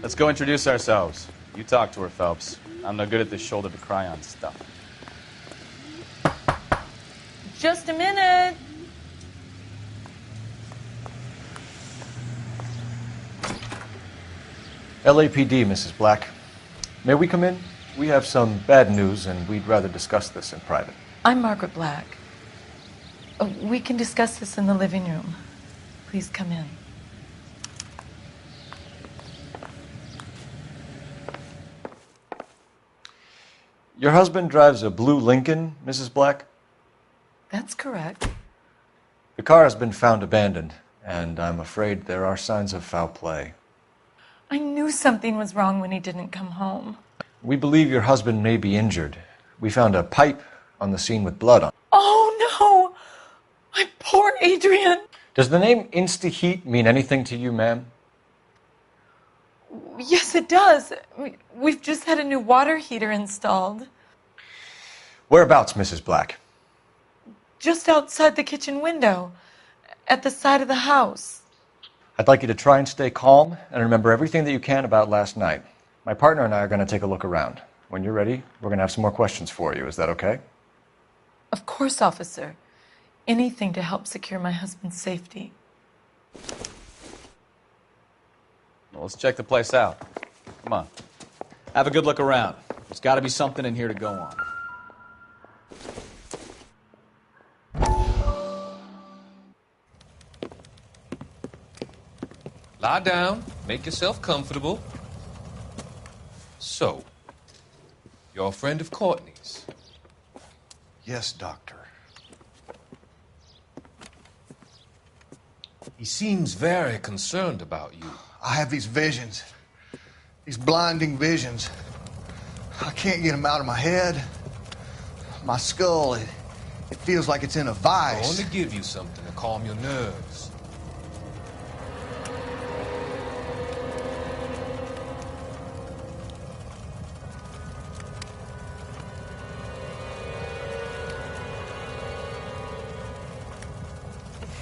Let's go introduce ourselves. You talk to her, Phelps. I'm no good at this shoulder to cry on stuff. Just a minute. LAPD, Mrs. Black. May we come in? We have some bad news, and we'd rather discuss this in private. I'm Margaret Black. We can discuss this in the living room. Please come in. Your husband drives a blue Lincoln, Mrs. Black? That's correct. The car has been found abandoned, and I'm afraid there are signs of foul play. I knew something was wrong when he didn't come home. We believe your husband may be injured. We found a pipe on the scene with blood on it. Oh, no! My poor Adrian! Does the name Insta-Heat mean anything to you, ma'am? Yes, it does. We've just had a new water heater installed. Whereabouts, Mrs. Black? Just outside the kitchen window, at the side of the house. I'd like you to try and stay calm and remember everything that you can about last night. My partner and I are going to take a look around. When you're ready, we're going to have some more questions for you. Is that okay? Of course, officer. Anything to help secure my husband's safety. Well, let's check the place out. Come on. Have a good look around. There's got to be something in here to go on. Lie down. Make yourself comfortable. So, you're a friend of Courtney's? Yes, Doctor. He seems very concerned about you. I have these visions. These blinding visions. I can't get them out of my head. My skull, it feels like it's in a I vice. want to give you something to calm your nerves.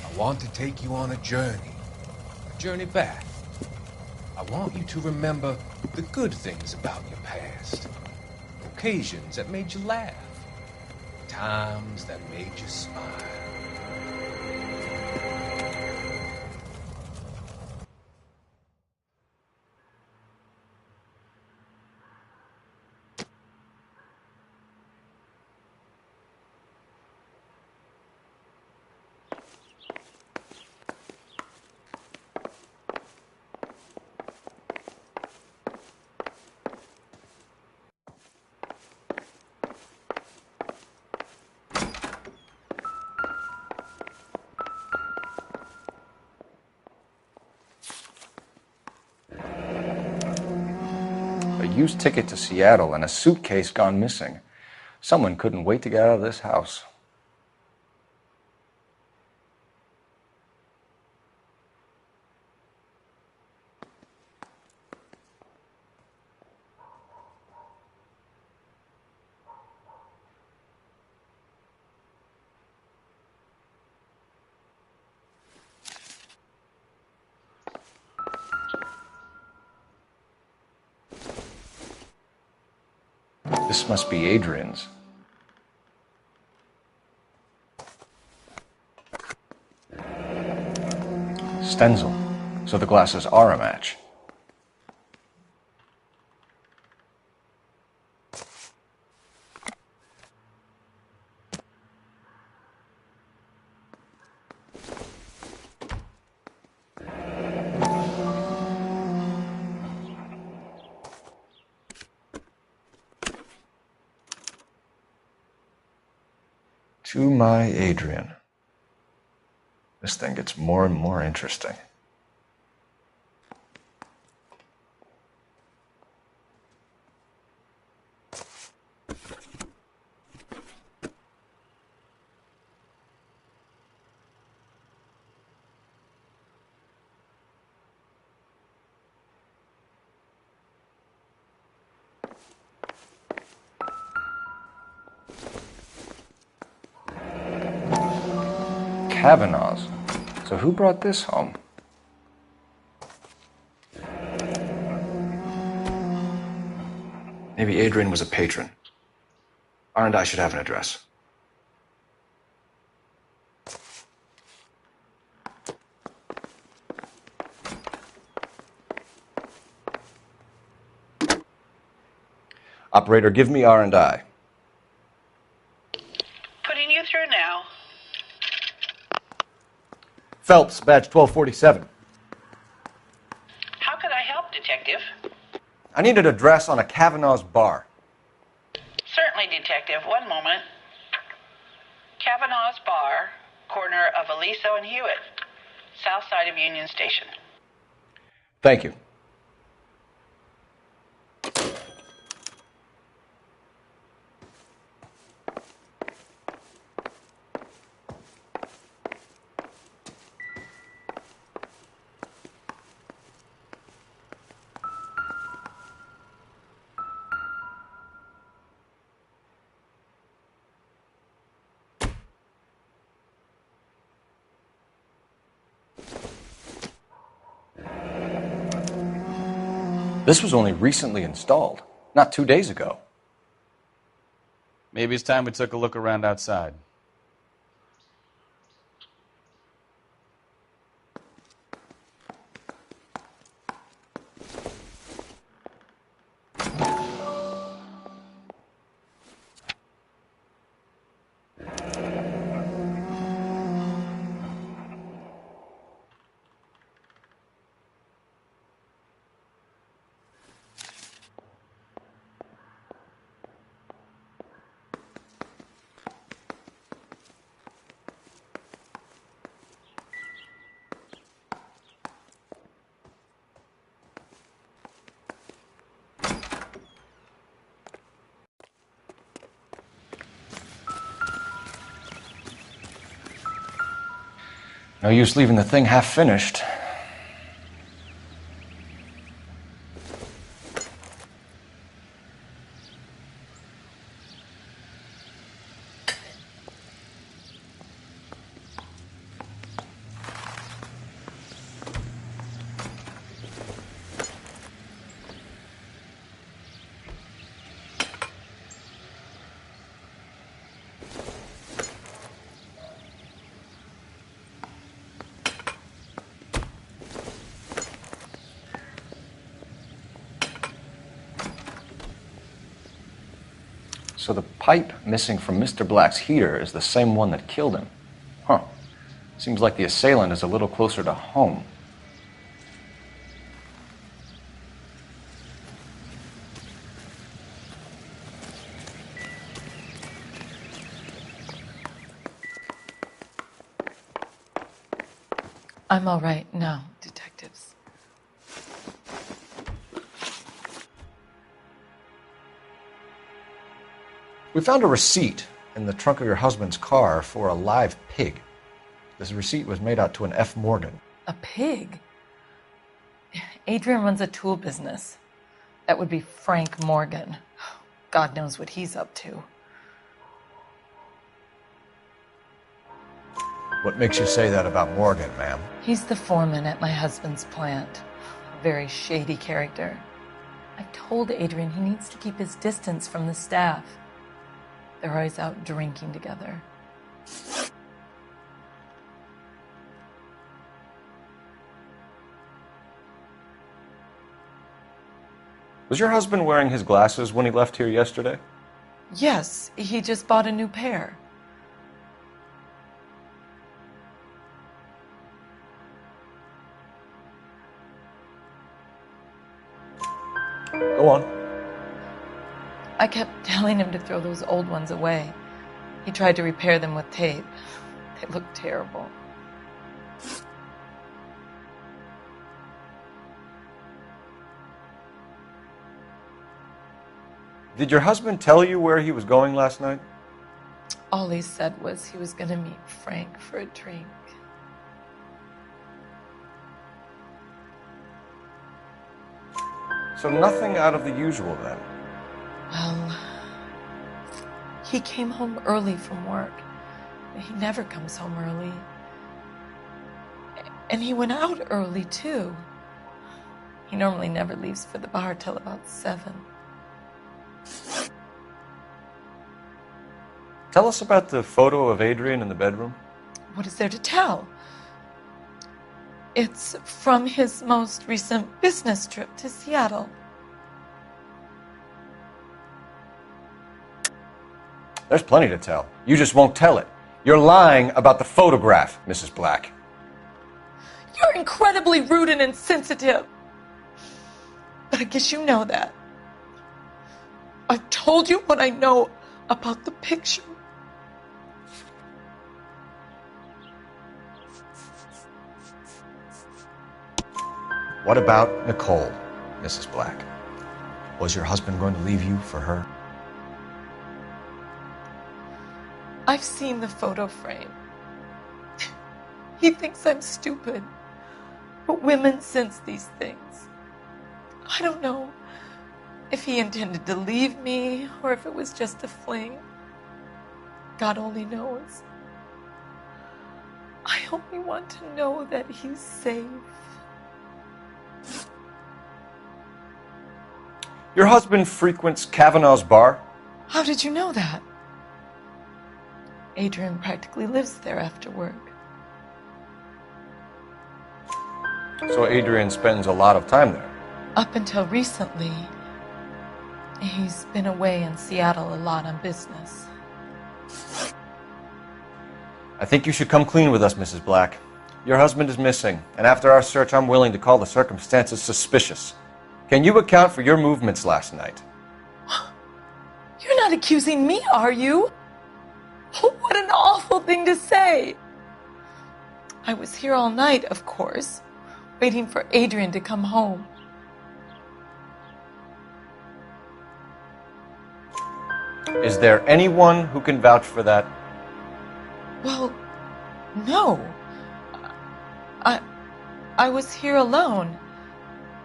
I want to take you on a journey back. I want you to remember the good things about your past, occasions that made you laugh, times that made you smile. A used ticket to Seattle and a suitcase gone missing. Someone couldn't wait to get out of this house. This must be Adrian's. Stenzel. So the glasses are a match. To my Adrian. This thing gets more and more interesting. Kavanaugh's. So who brought this home? Maybe Adrian was a patron. R&I should have an address. Operator, give me R&I. Putting you through now. Phelps, badge 1247. How could I help, Detective? I need an address on a Kavanaugh's bar. Certainly, Detective. One moment. Kavanaugh's Bar, corner of Aliso and Hewitt, south side of Union Station. Thank you. This was only recently installed, not 2 days ago. Maybe it's time we took a look around outside. No use leaving the thing half finished. So the pipe missing from Mr. Black's heater is the same one that killed him. Huh. Seems like the assailant is a little closer to home. I'm all right now, detectives. We found a receipt in the trunk of your husband's car for a live pig. This receipt was made out to an F. Morgan. A pig? Adrian runs a tool business. That would be Frank Morgan. God knows what he's up to. What makes you say that about Morgan, ma'am? He's the foreman at my husband's plant. A very shady character. I've told Adrian he needs to keep his distance from the staff. They're always out drinking together. Was your husband wearing his glasses when he left here yesterday? Yes, he just bought a new pair. Go on. I kept telling him to throw those old ones away. He tried to repair them with tape. They looked terrible. Did your husband tell you where he was going last night? All he said was he was going to meet Frank for a drink. So nothing out of the usual then? Well, he came home early from work. He never comes home early. And he went out early, too. He normally never leaves for the bar till about 7. Tell us about the photo of Adrian in the bedroom. What is there to tell? It's from his most recent business trip to Seattle. There's plenty to tell. You just won't tell it. You're lying about the photograph, Mrs. Black. You're incredibly rude and insensitive. But I guess you know that. I've told you what I know about the picture. What about Nicole, Mrs. Black? Was your husband going to leave you for her? I've seen the photo frame. He thinks I'm stupid. But women sense these things. I don't know if he intended to leave me or if it was just a fling. God only knows. I only want to know that he's safe. Your husband frequents Kavanaugh's bar? How did you know that? Adrian practically lives there after work. So Adrian spends a lot of time there? Up until recently, he's been away in Seattle a lot on business. I think you should come clean with us, Mrs. Black. Your husband is missing, and after our search, I'm willing to call the circumstances suspicious. Can you account for your movements last night? You're not accusing me, are you? What an awful thing to say. I was here all night, of course, waiting for Adrian to come home. Is there anyone who can vouch for that? Well, no. I was here alone.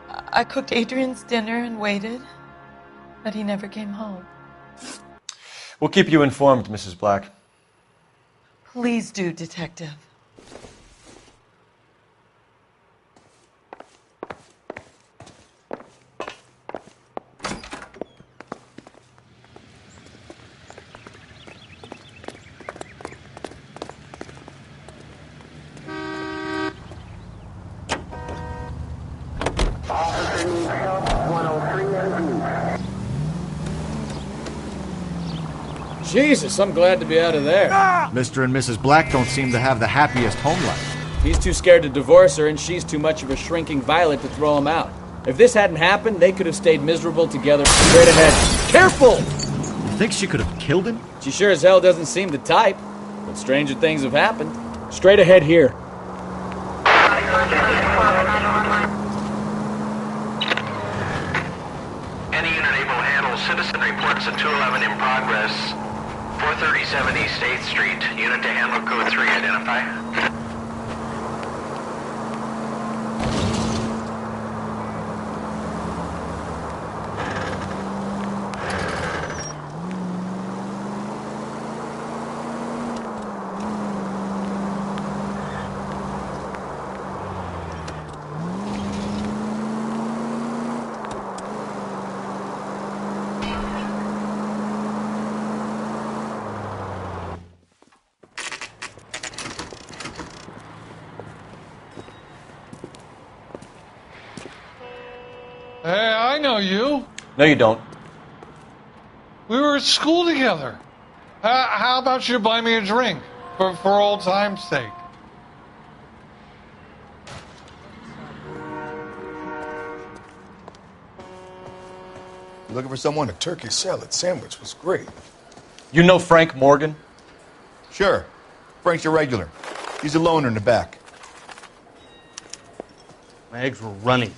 I cooked Adrian's dinner and waited, but he never came home. We'll keep you informed, Mrs. Black. Please do, Detective. Jesus, I'm glad to be out of there. Mr. and Mrs. Black don't seem to have the happiest home life. He's too scared to divorce her, and she's too much of a shrinking violet to throw him out. If this hadn't happened, they could have stayed miserable together straight ahead. Careful! You think she could have killed him? She sure as hell doesn't seem the type. But stranger things have happened. Straight ahead here. Any unit able to handle citizen reports at 211 in progress. 437 East 8th Street. Unit to handle code 3, identify. Hey, I know you. No, you don't. We were at school together. How about you buy me a drink for old time's sake? Looking for someone? A turkey salad sandwich was great. You know Frank Morgan? Sure. Frank's a regular. He's a loner in the back. My eggs were runny.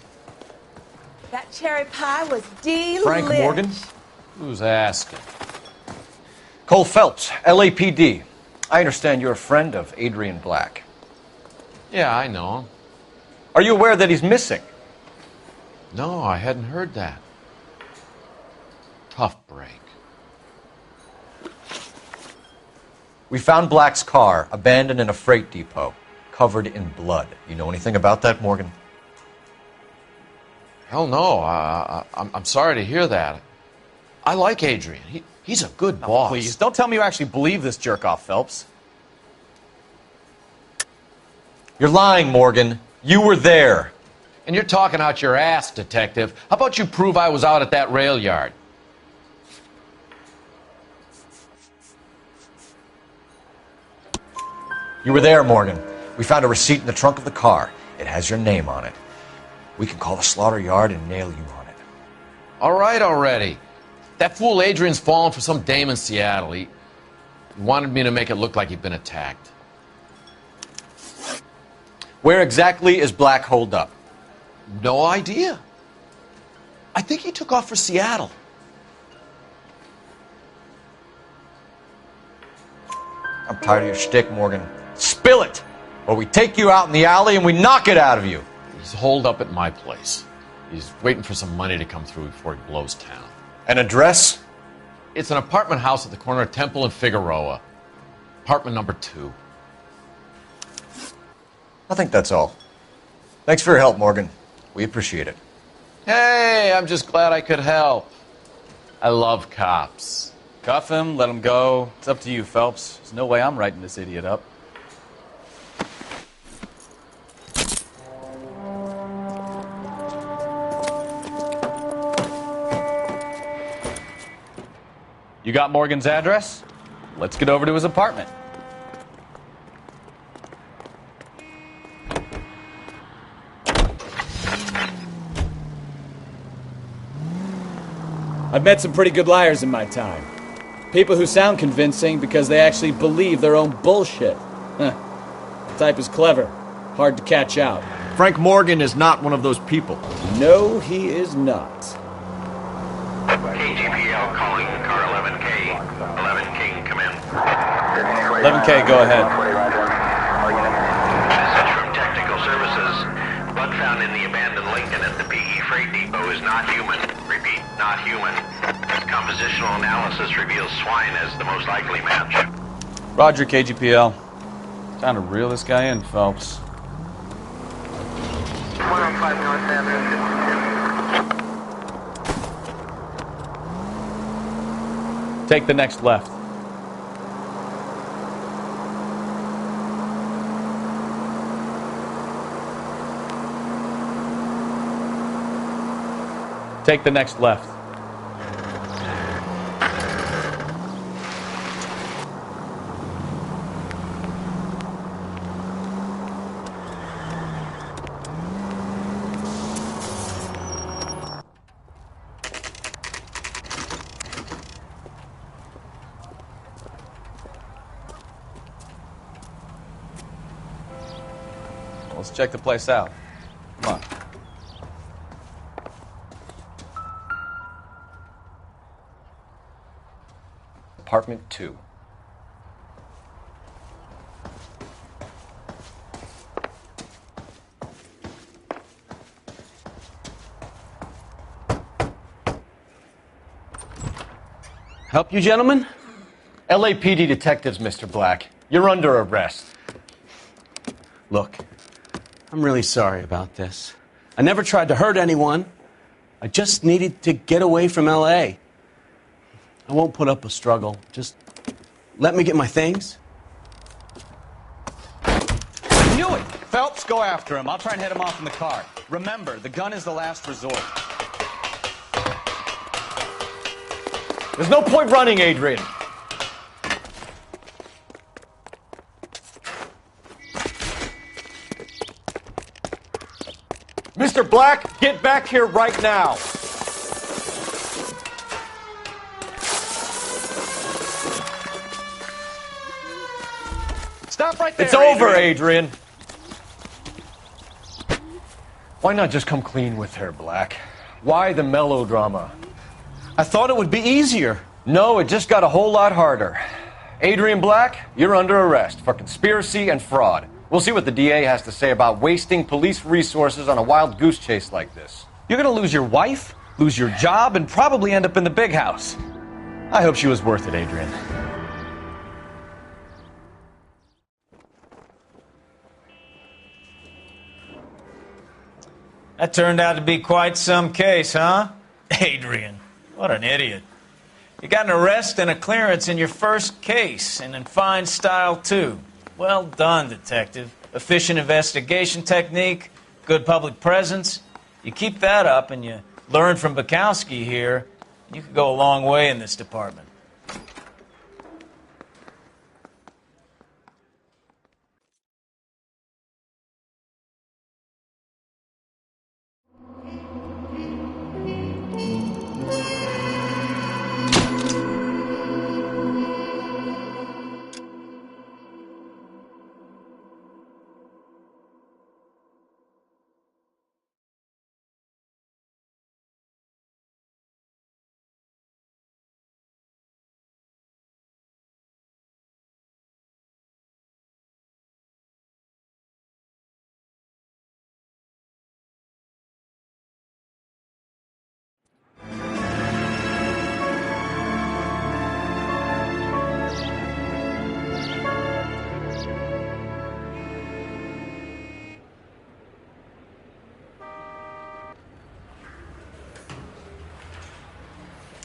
That cherry pie was delicious. Frank Morgan? Who's asking? Cole Phelps, LAPD. I understand you're a friend of Adrian Black. Yeah, I know him. Are you aware that he's missing? No, I hadn't heard that. Tough break. We found Black's car abandoned in a freight depot, covered in blood. You know anything about that, Morgan? Hell no. I'm sorry to hear that. I like Adrian. He's a good boss. Please, don't tell me you actually believe this jerk-off, Phelps. You're lying, Morgan. You were there. And you're talking out your ass, detective. How about you prove I was out at that rail yard? You were there, Morgan. We found a receipt in the trunk of the car. It has your name on it. We can call the slaughter yard and nail you on it. All right already. That fool Adrian's fallen for some dame in Seattle. He wanted me to make it look like he'd been attacked. Where exactly is Black holed up? No idea. I think he took off for Seattle. I'm tired of your shtick, Morgan. Spill it! Or we take you out in the alley and we knock it out of you. He's holed up at my place. He's waiting for some money to come through before he blows town. An address? It's an apartment house at the corner of Temple and Figueroa. Apartment number 2. I think that's all. Thanks for your help, Morgan. We appreciate it. Hey, I'm just glad I could help. I love cops. Cuff him, let him go. It's up to you, Phelps. There's no way I'm writing this idiot up. You got Morgan's address? Let's get over to his apartment. I've met some pretty good liars in my time. People who sound convincing because they actually believe their own bullshit. The type is clever, hard to catch out. Frank Morgan is not one of those people. No, he is not. KGPL calling car 11K. 11K, come in. 11K, go ahead. Message from Technical Services. found in the abandoned Lincoln at the PE Freight Depot is not human. Repeat, not human. Compositional analysis reveals swine as the most likely match. Roger, KGPL. Time to reel this guy in, Phelps. 105 North Avenue. Take the next left. Take the next left. Let's check the place out. Come on. Apartment 2. Help you, gentlemen? LAPD detectives, Mr. Black. You're under arrest. Look, I'm really sorry about this. I never tried to hurt anyone. I just needed to get away from L.A. I won't put up a struggle. Just let me get my things. I knew it! Phelps, go after him. I'll try and head him off in the car. Remember, the gun is the last resort. There's no point running, Adrian. Mr. Black, get back here right now. Stop right there, It's over, Adrian. Why not just come clean with her, Black? Why the melodrama? I thought it would be easier. No, it just got a whole lot harder. Adrian Black, you're under arrest for conspiracy and fraud. We'll see what the DA has to say about wasting police resources on a wild goose chase like this. You're gonna lose your wife, lose your job, and probably end up in the big house. I hope she was worth it, Adrian. That turned out to be quite some case, huh? Adrian, what an idiot. You got an arrest and a clearance in your first case, and in fine style, too. Well done, detective. Efficient investigation technique, good public presence. You keep that up and you learn from Bukowski here, you could go a long way in this department.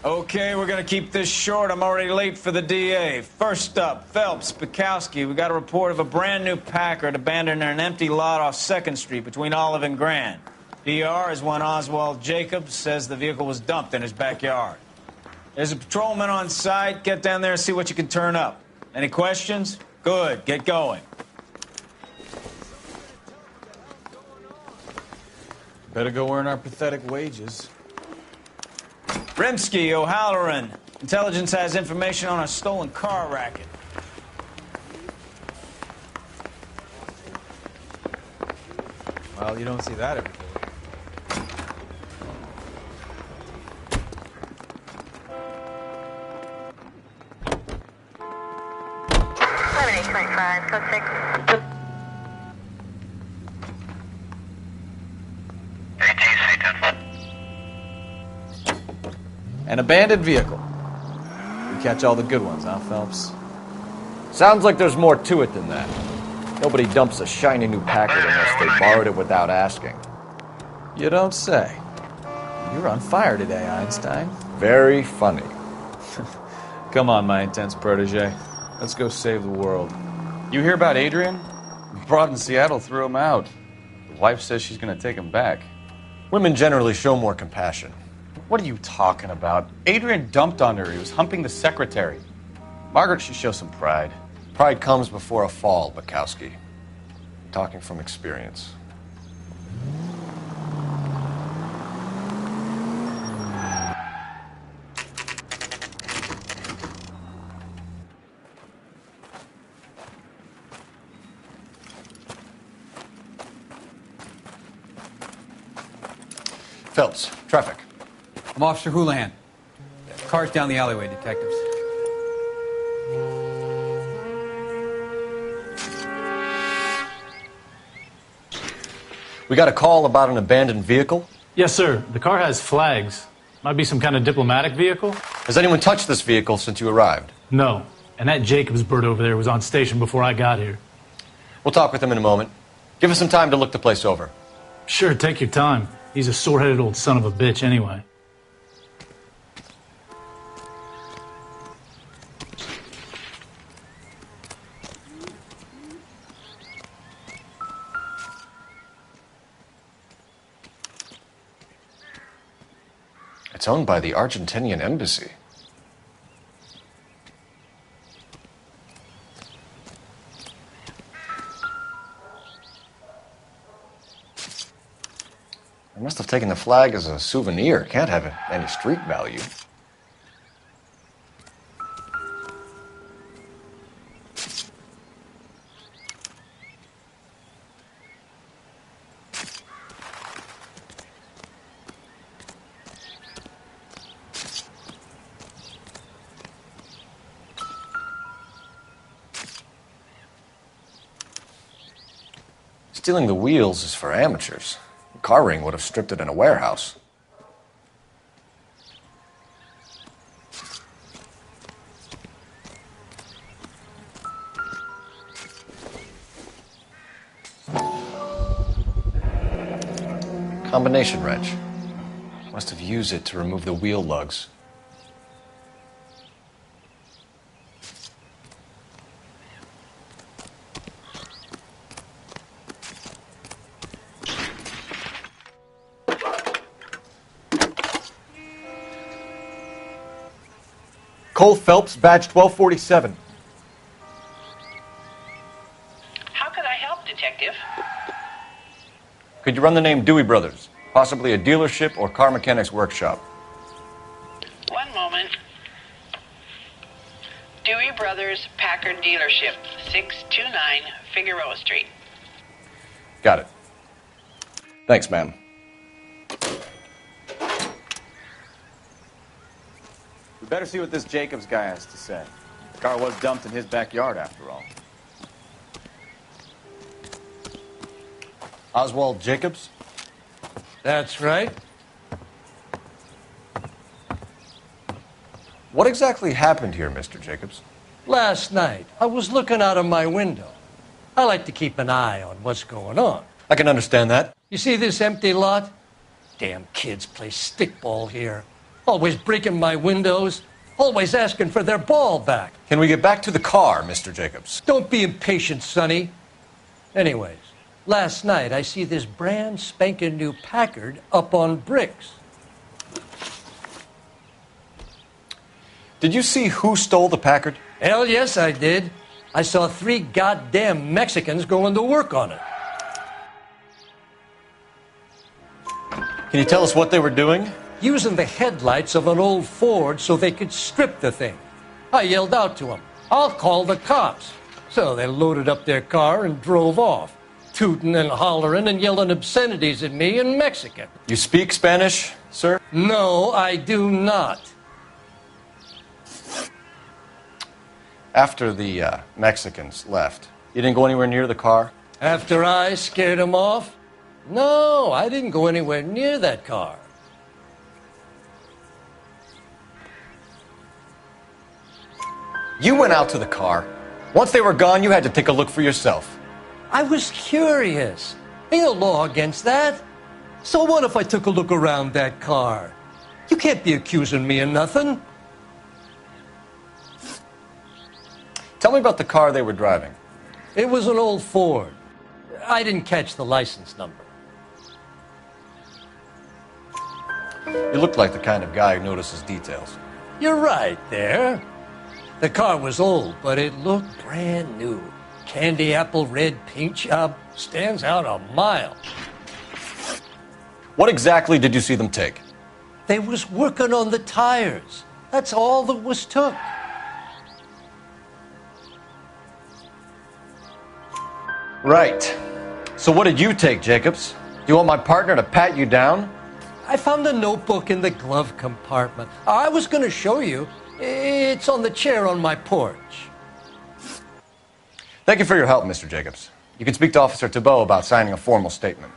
Okay, we're going to keep this short. I'm already late for the DA. First up, Phelps, Bukowski. We got a report of a brand new Packard abandoned in an empty lot off 2nd Street between Olive and Grand. PR is one Oswald Jacobs says the vehicle was dumped in his backyard. There's a patrolman on site. Get down there and see what you can turn up. Any questions? Good. Get going. Better go earn our pathetic wages. Rimsky, O'Halloran. Intelligence has information on a stolen car racket. Well, you don't see that every day. An abandoned vehicle. We catch all the good ones, huh, Phelps? Sounds like there's more to it than that. Nobody dumps a shiny new Packard unless they borrowed it without asking. You don't say. You're on fire today, Einstein. Very funny. Come on, my intense protege. Let's go save the world. You hear about Adrian? The broad in Seattle threw him out. The wife says she's going to take him back. Women generally show more compassion. What are you talking about? Adrian dumped on her. He was humping the secretary. Margaret should show some pride. Pride comes before a fall, Bukowski. Talking from experience. Phelps, traffic. I'm Officer Houlihan. Car's down the alleyway, detectives. We got a call about an abandoned vehicle? Yes, sir. The car has flags. Might be some kind of diplomatic vehicle. Has anyone touched this vehicle since you arrived? No. And that Jacobs bird over there was on station before I got here. We'll talk with him in a moment. Give us some time to look the place over. Sure, take your time. He's a sore-headed old son of a bitch anyway. It's owned by the Argentinian embassy. I must have taken the flag as a souvenir. Can't have any street value. Stealing the wheels is for amateurs. A car ring would have stripped it in a warehouse. Combination wrench. Must have used it to remove the wheel lugs. Cole Phelps, badge 1247. How could I help, Detective? Could you run the name Dewey Brothers? Possibly a dealership or car mechanics workshop. One moment. Dewey Brothers Packard Dealership, 629 Figueroa Street. Got it. Thanks, ma'am. We better see what this Jacobs guy has to say. The car was dumped in his backyard, after all. Oswald Jacobs? That's right. What exactly happened here, Mr. Jacobs? Last night, I was looking out of my window. I like to keep an eye on what's going on. I can understand that. You see this empty lot? Damn kids play stickball here. Always breaking my windows. Always asking for their ball back. Can we get back to the car, Mr. Jacobs? Don't be impatient, Sonny. Anyways, last night I see this brand spanking new Packard up on bricks. Did you see who stole the Packard? Hell yes, I did. I saw 3 goddamn Mexicans going to work on it. Can you tell us what they were doing? Using the headlights of an old Ford so they could strip the thing. I yelled out to them, "I'll call the cops." So they loaded up their car and drove off, tooting and hollering and yelling obscenities at me in Mexican. You speak Spanish, sir? No, I do not. After the Mexicans left, you didn't go anywhere near the car? After I scared them off? No, I didn't go anywhere near that car. You went out to the car. Once they were gone, you had to take a look for yourself. I was curious. Ain't no law against that. So what if I took a look around that car? You can't be accusing me of nothing. Tell me about the car they were driving. It was an old Ford. I didn't catch the license number. You look like the kind of guy who notices details. You're right there. The car was old, but it looked brand new. Candy apple red paint job stands out a mile. What exactly did you see them take? They was working on the tires. That's all that was took. Right. So what did you take, Jacobs? Do you want my partner to pat you down? I found a notebook in the glove compartment. I was going to show you. It's on the chair on my porch. Thank you for your help, Mr. Jacobs. You can speak to Officer Thibault about signing a formal statement.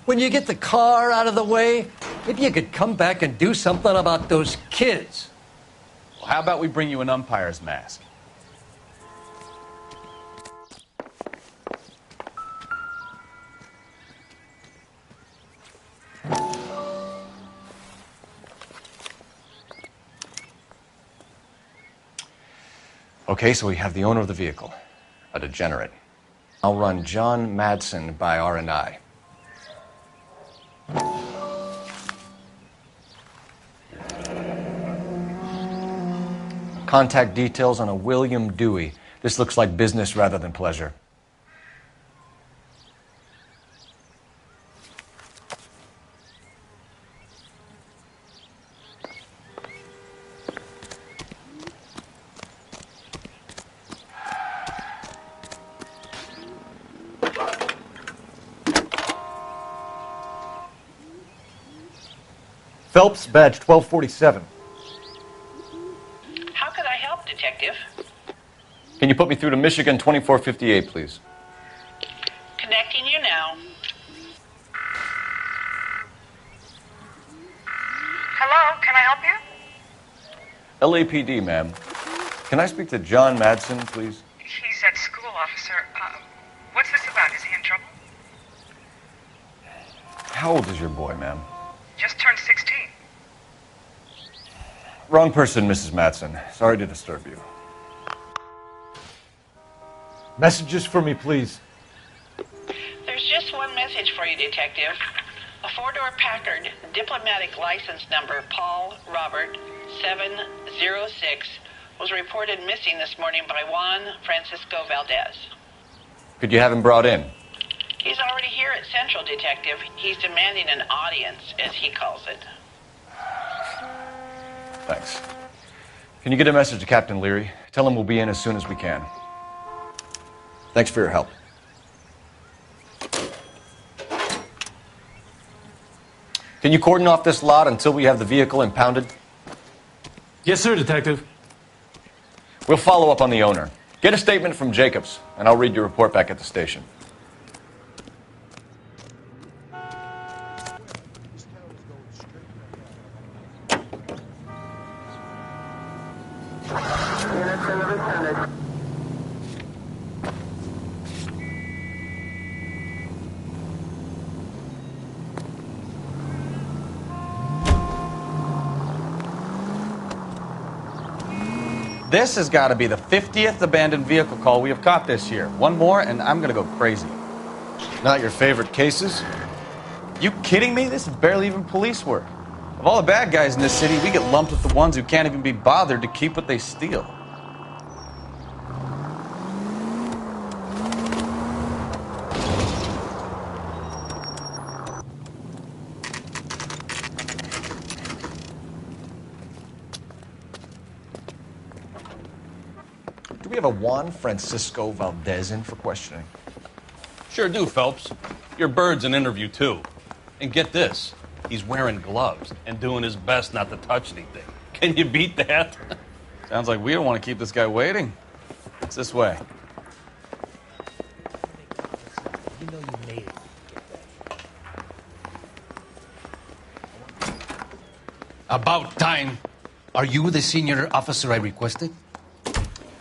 When you get the car out of the way, maybe you could come back and do something about those kids. Well, how about we bring you an umpire's mask? Okay, so we have the owner of the vehicle, a degenerate. I'll run John Madsen by R&I. Contact details on a William Dewey. This looks like business rather than pleasure. Phelps, badge 1247. How could I help, Detective? Can you put me through to Michigan 2458, please? Connecting you now. Hello, can I help you? LAPD, ma'am. Can I speak to John Madsen, please? He's at school, officer. What's this about? Is he in trouble? How old is your boy, ma'am? Just turned 16. Wrong person, Mrs. Madsen. Sorry to disturb you. Messages for me, please. There's just one message for you, Detective. A four-door Packard, diplomatic license number Paul Robert 706, was reported missing this morning by Juan Francisco Valdez. Could you have him brought in? He's already here at Central, Detective. He's demanding an audience, as he calls it. Thanks. Can you get a message to Captain Leary? Tell him we'll be in as soon as we can. Thanks for your help. Can you cordon off this lot until we have the vehicle impounded? Yes, sir, Detective. We'll follow up on the owner. Get a statement from Jacobs, and I'll read your report back at the station. This has got to be the 50th abandoned vehicle call we have caught this year. One more, and I'm going to go crazy. Not your favorite cases? You kidding me? This is barely even police work. Of all the bad guys in this city, we get lumped with the ones who can't even be bothered to keep what they steal. Do we have a Juan Francisco Valdez in for questioning? Sure do, Phelps. Your bird's an interview, too. And get this, he's wearing gloves and doing his best not to touch anything. Can you beat that? Sounds like we don't want to keep this guy waiting. It's this way. You know you made it. About time. Are you the senior officer I requested?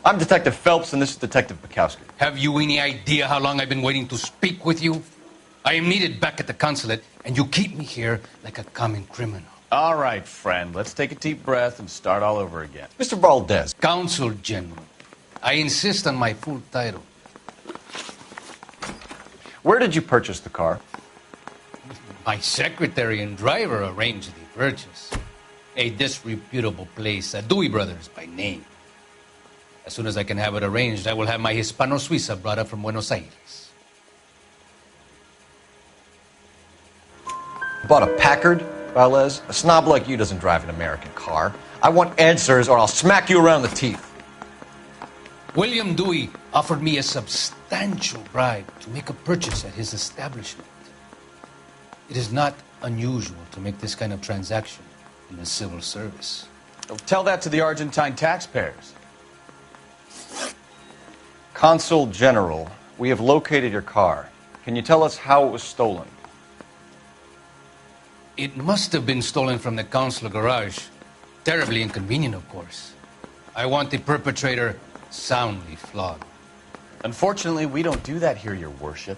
I'm Detective Phelps, and this is Detective Bukowski. Have you any idea how long I've been waiting to speak with you? I am needed back at the consulate, and you keep me here like a common criminal. All right, friend. Let's take a deep breath and start all over again. Mr. Valdez. Consul General. I insist on my full title. Where did you purchase the car? My secretary and driver arranged the purchase. A disreputable place, Dewey Brothers by name. As soon as I can have it arranged, I will have my Hispano Suiza brought up from Buenos Aires. Bought a Packard, Valdez? A snob like you doesn't drive an American car. I want answers or I'll smack you around the teeth. William Dewey offered me a substantial bribe to make a purchase at his establishment. It is not unusual to make this kind of transaction in the civil service. Tell that to the Argentine taxpayers. Consul General, we have located your car. Can you tell us how it was stolen? It must have been stolen from the consular garage. Terribly inconvenient, of course. I want the perpetrator soundly flogged. Unfortunately, we don't do that here, Your Worship.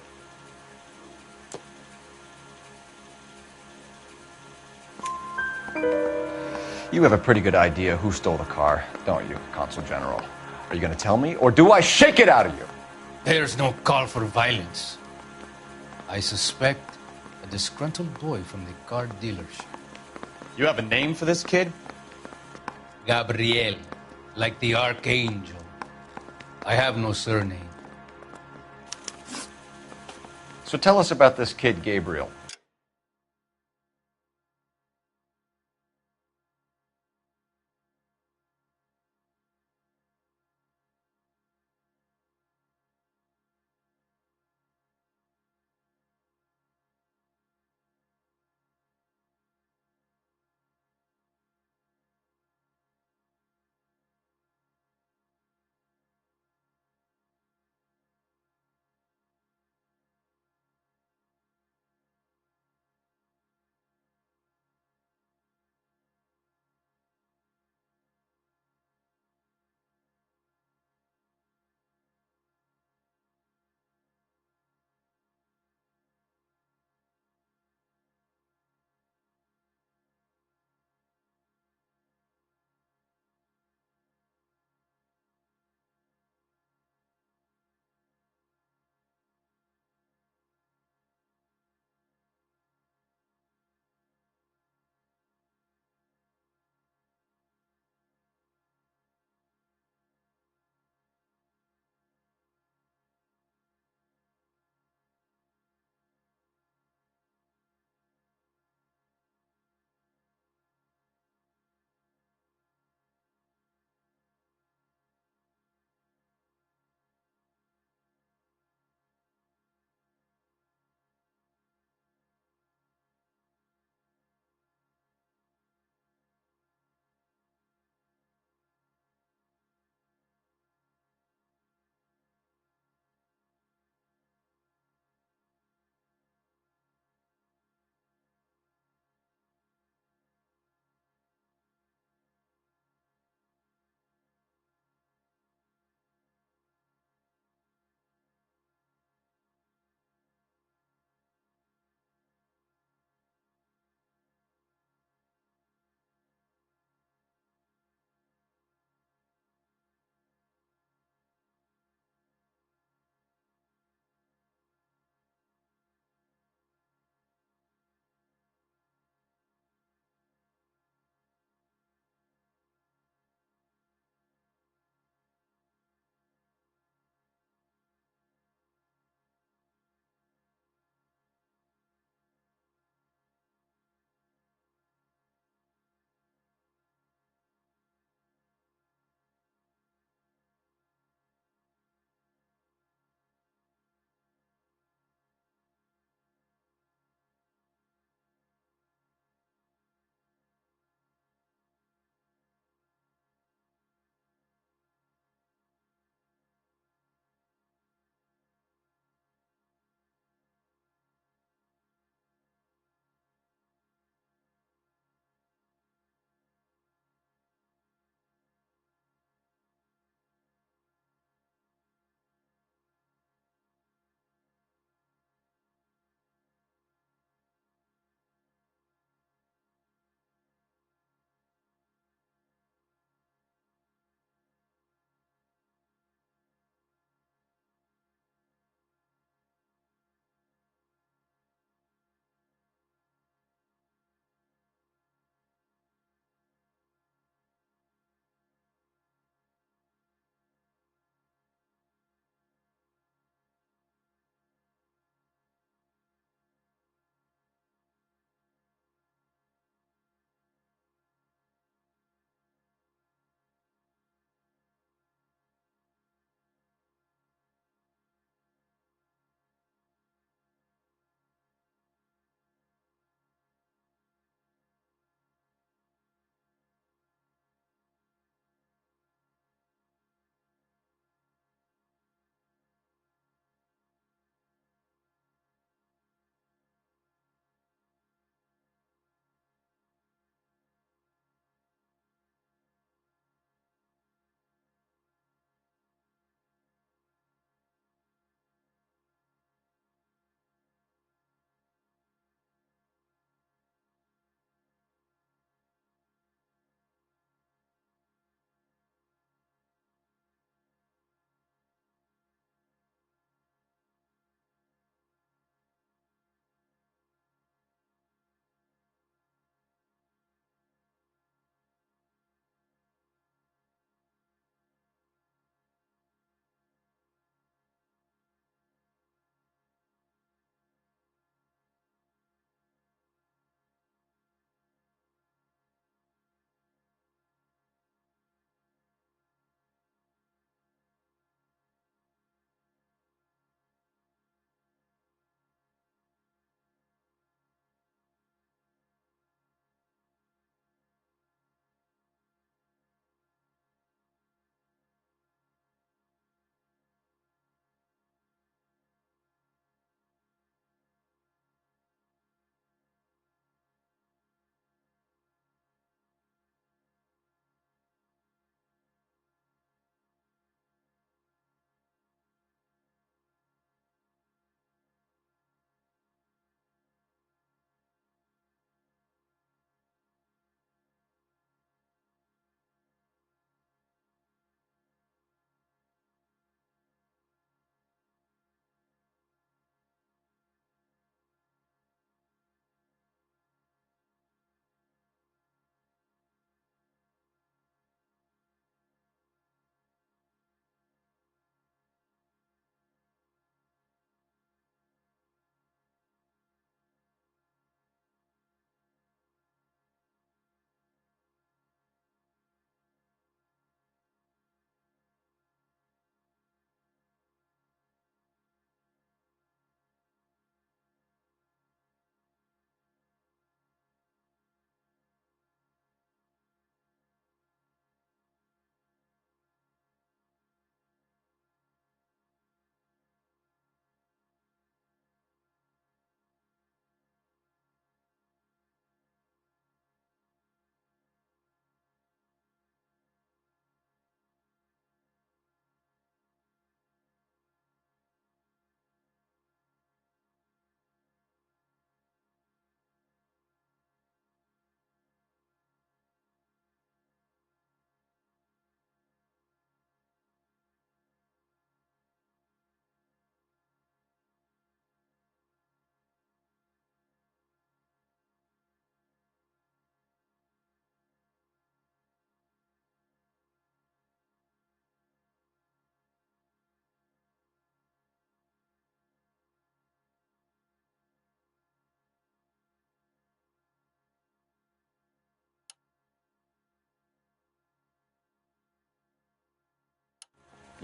You have a pretty good idea who stole the car, don't you, Consul General? Are you going to tell me, or do I shake it out of you? There's no call for violence. I suspect a disgruntled boy from the car dealership. You have a name for this kid? Gabriel, like the archangel. I have no surname. So tell us about this kid, Gabriel.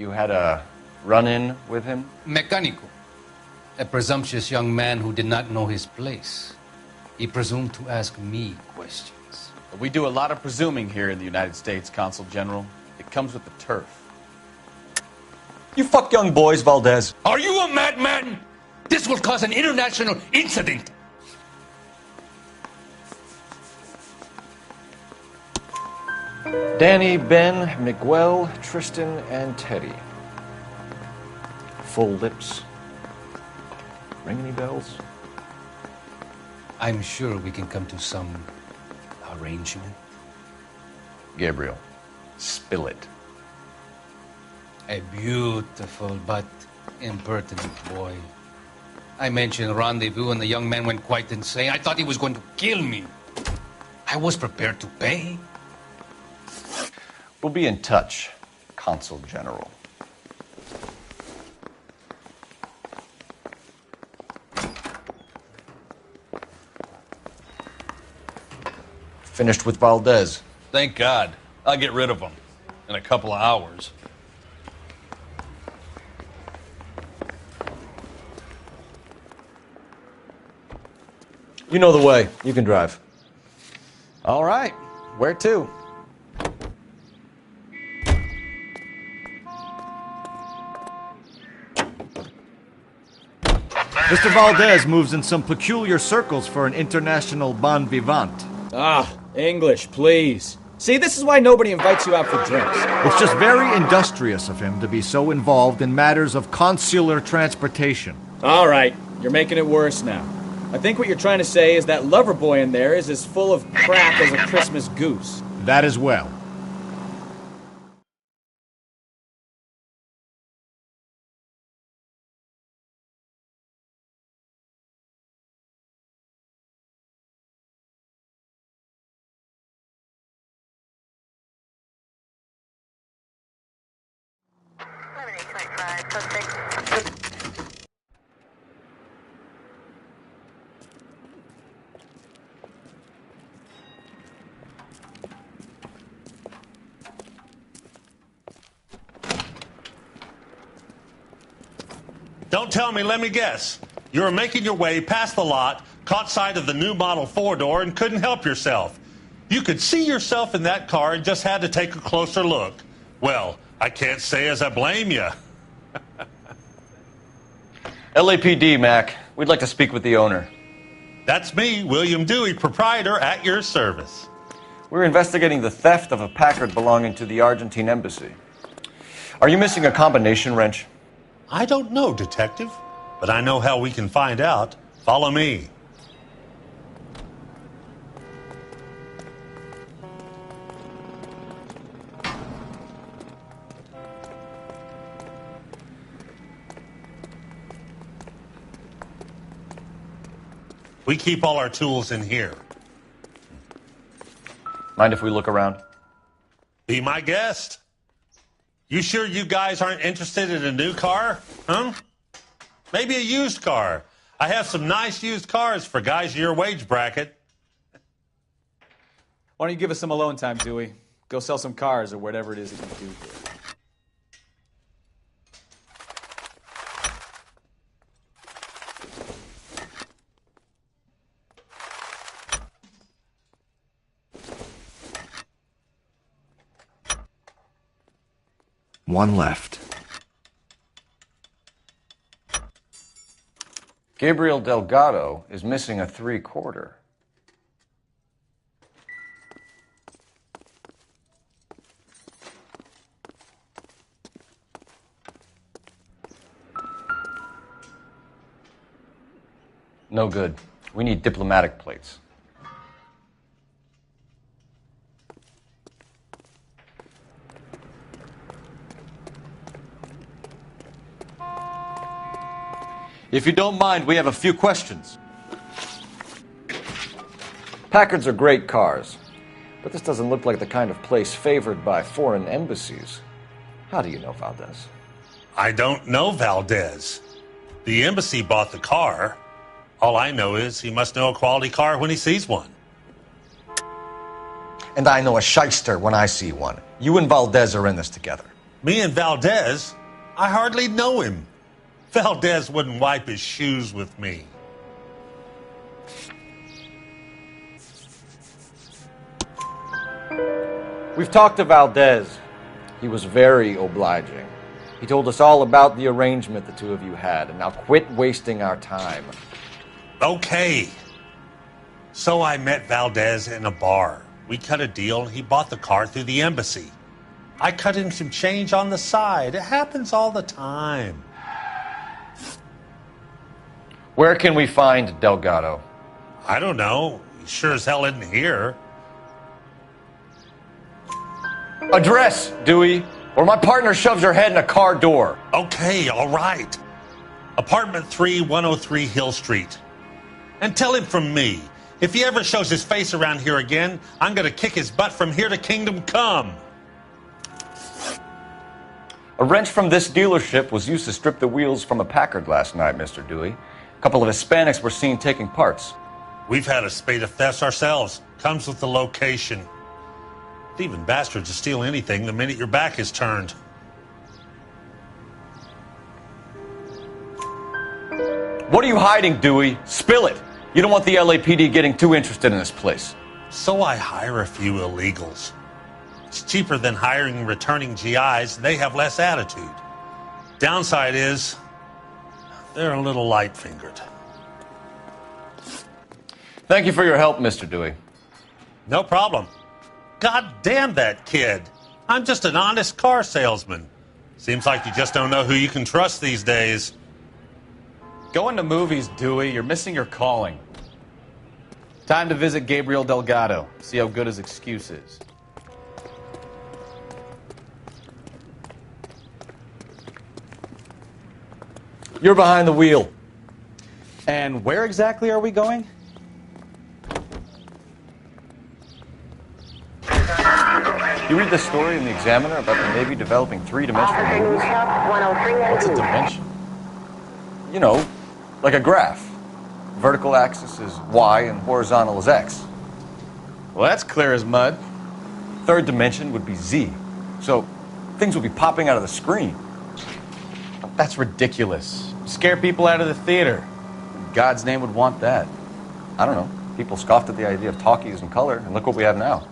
You had a run-in with him? Mecánico. A presumptuous young man who did not know his place. He presumed to ask me questions. We do a lot of presuming here in the United States, Consul General. It comes with the turf. You fuck young boys, Valdez. Are you a madman? This will cause an international incident. Danny, Ben, Miguel, Tristan, and Teddy. Full lips. Ring any bells? I'm sure we can come to some arrangement. Gabriel, spill it. A beautiful but impertinent boy. I mentioned rendezvous and the young man went quite insane. I thought he was going to kill me. I was prepared to pay. We'll be in touch, Consul General. Finished with Valdez. Thank God. I'll get rid of him in a couple of hours. You know the way. You can drive. All right. Where to? Mr. Valdez moves in some peculiar circles for an international bon vivant. Ah, English, please. See, this is why nobody invites you out for drinks. It's just very industrious of him to be so involved in matters of consular transportation. All right, you're making it worse now. I think what you're trying to say is that lover boy in there is as full of crap as a Christmas goose. That as well. Don't tell me, let me guess. You were making your way past the lot, caught sight of the new model four-door, and couldn't help yourself. You could see yourself in that car and just had to take a closer look. Well, I can't say as I blame you. LAPD, Mac. We'd like to speak with the owner. That's me, William Dewey, proprietor, at your service. We're investigating the theft of a Packard belonging to the Argentine embassy. Are you missing a combination wrench? I don't know, Detective, but I know how we can find out. Follow me. We keep all our tools in here. Mind if we look around? Be my guest. You sure you guys aren't interested in a new car? Huh? Maybe a used car. I have some nice used cars for guys your wage bracket. Why don't you give us some alone time, Dewey? Go sell some cars or whatever it is that you do here. One left. Gabriel Delgado is missing a 3/4. No good. We need diplomatic plates. If you don't mind, we have a few questions. Packards are great cars, but this doesn't look like the kind of place favored by foreign embassies. How do you know Valdez? I don't know Valdez. The embassy bought the car. All I know is he must know a quality car when he sees one. And I know a shyster when I see one. You and Valdez are in this together. Me and Valdez, I hardly know him. Valdez wouldn't wipe his shoes with me. We've talked to Valdez. He was very obliging. He told us all about the arrangement the two of you had, and now quit wasting our time. Okay. So I met Valdez in a bar. We cut a deal, and he bought the car through the embassy. I cut him some change on the side. It happens all the time. Where can we find Delgado? I don't know. He sure as hell isn't here. Address, Dewey, or my partner shoves your head in a car door. Okay, all right. Apartment 3, 103 Hill Street. And tell him from me, if he ever shows his face around here again, I'm going to kick his butt from here to Kingdom Come. A wrench from this dealership was used to strip the wheels from a Packard last night, Mr. Dewey. A couple of Hispanics were seen taking parts. We've had a spate of thefts ourselves. Comes with the location. Thieving bastards to steal anything the minute your back is turned. What are you hiding, Dewey? Spill it. You don't want the LAPD getting too interested in this place. So I hire a few illegals. It's cheaper than hiring returning GIs. They have less attitude. Downside is, they're a little light-fingered. Thank you for your help, Mr. Dewey. No problem. God damn that kid. I'm just an honest car salesman. Seems like you just don't know who you can trust these days. Going to movies, Dewey. You're missing your calling. Time to visit Gabriel Delgado. See how good his excuse is. You're behind the wheel. And where exactly are we going? You read this story in the Examiner about the Navy developing three-dimensional movies? What's a dimension? You know, like a graph. Vertical axis is Y and horizontal is X. Well, that's clear as mud. Third dimension would be Z. So things would be popping out of the screen. That's ridiculous. Scare people out of the theater. In God's name would want that. I don't know. People scoffed at the idea of talkies in color, and look what we have now.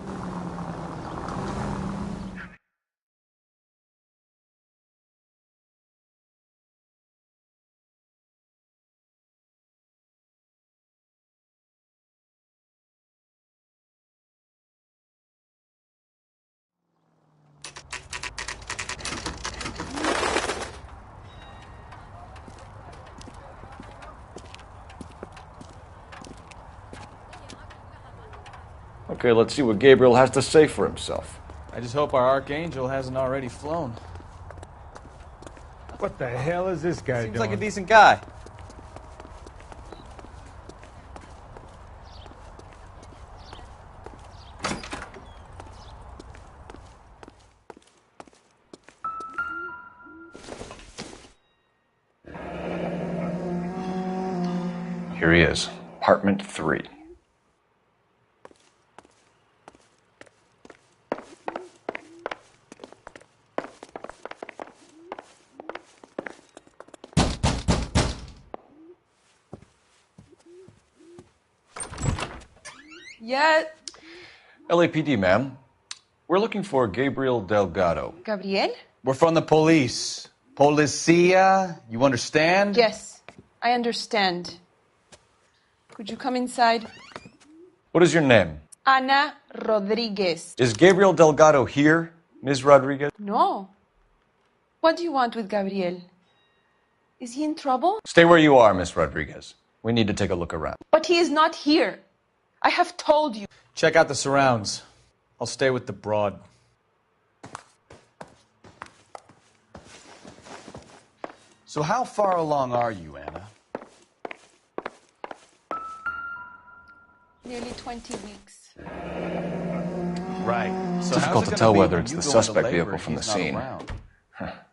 Okay, let's see what Gabriel has to say for himself. I just hope our archangel hasn't already flown. What the hell is this guy Seems doing? like a decent guy. Here he is, apartment 3. Yeah. LAPD, ma'am. We're looking for Gabriel Delgado. Gabriel? We're from the police. Policia, you understand? Yes, I understand. Could you come inside? What is your name? Ana Rodriguez. Is Gabriel Delgado here, Ms. Rodriguez? No. What do you want with Gabriel? Is he in trouble? Stay where you are, Ms. Rodriguez. We need to take a look around. But he is not here. I have told you. Check out the surrounds. I'll stay with the broad. So how far along are you, Anna? Nearly 20 weeks. Right. It's difficult to tell whether it's the suspect vehicle from the scene.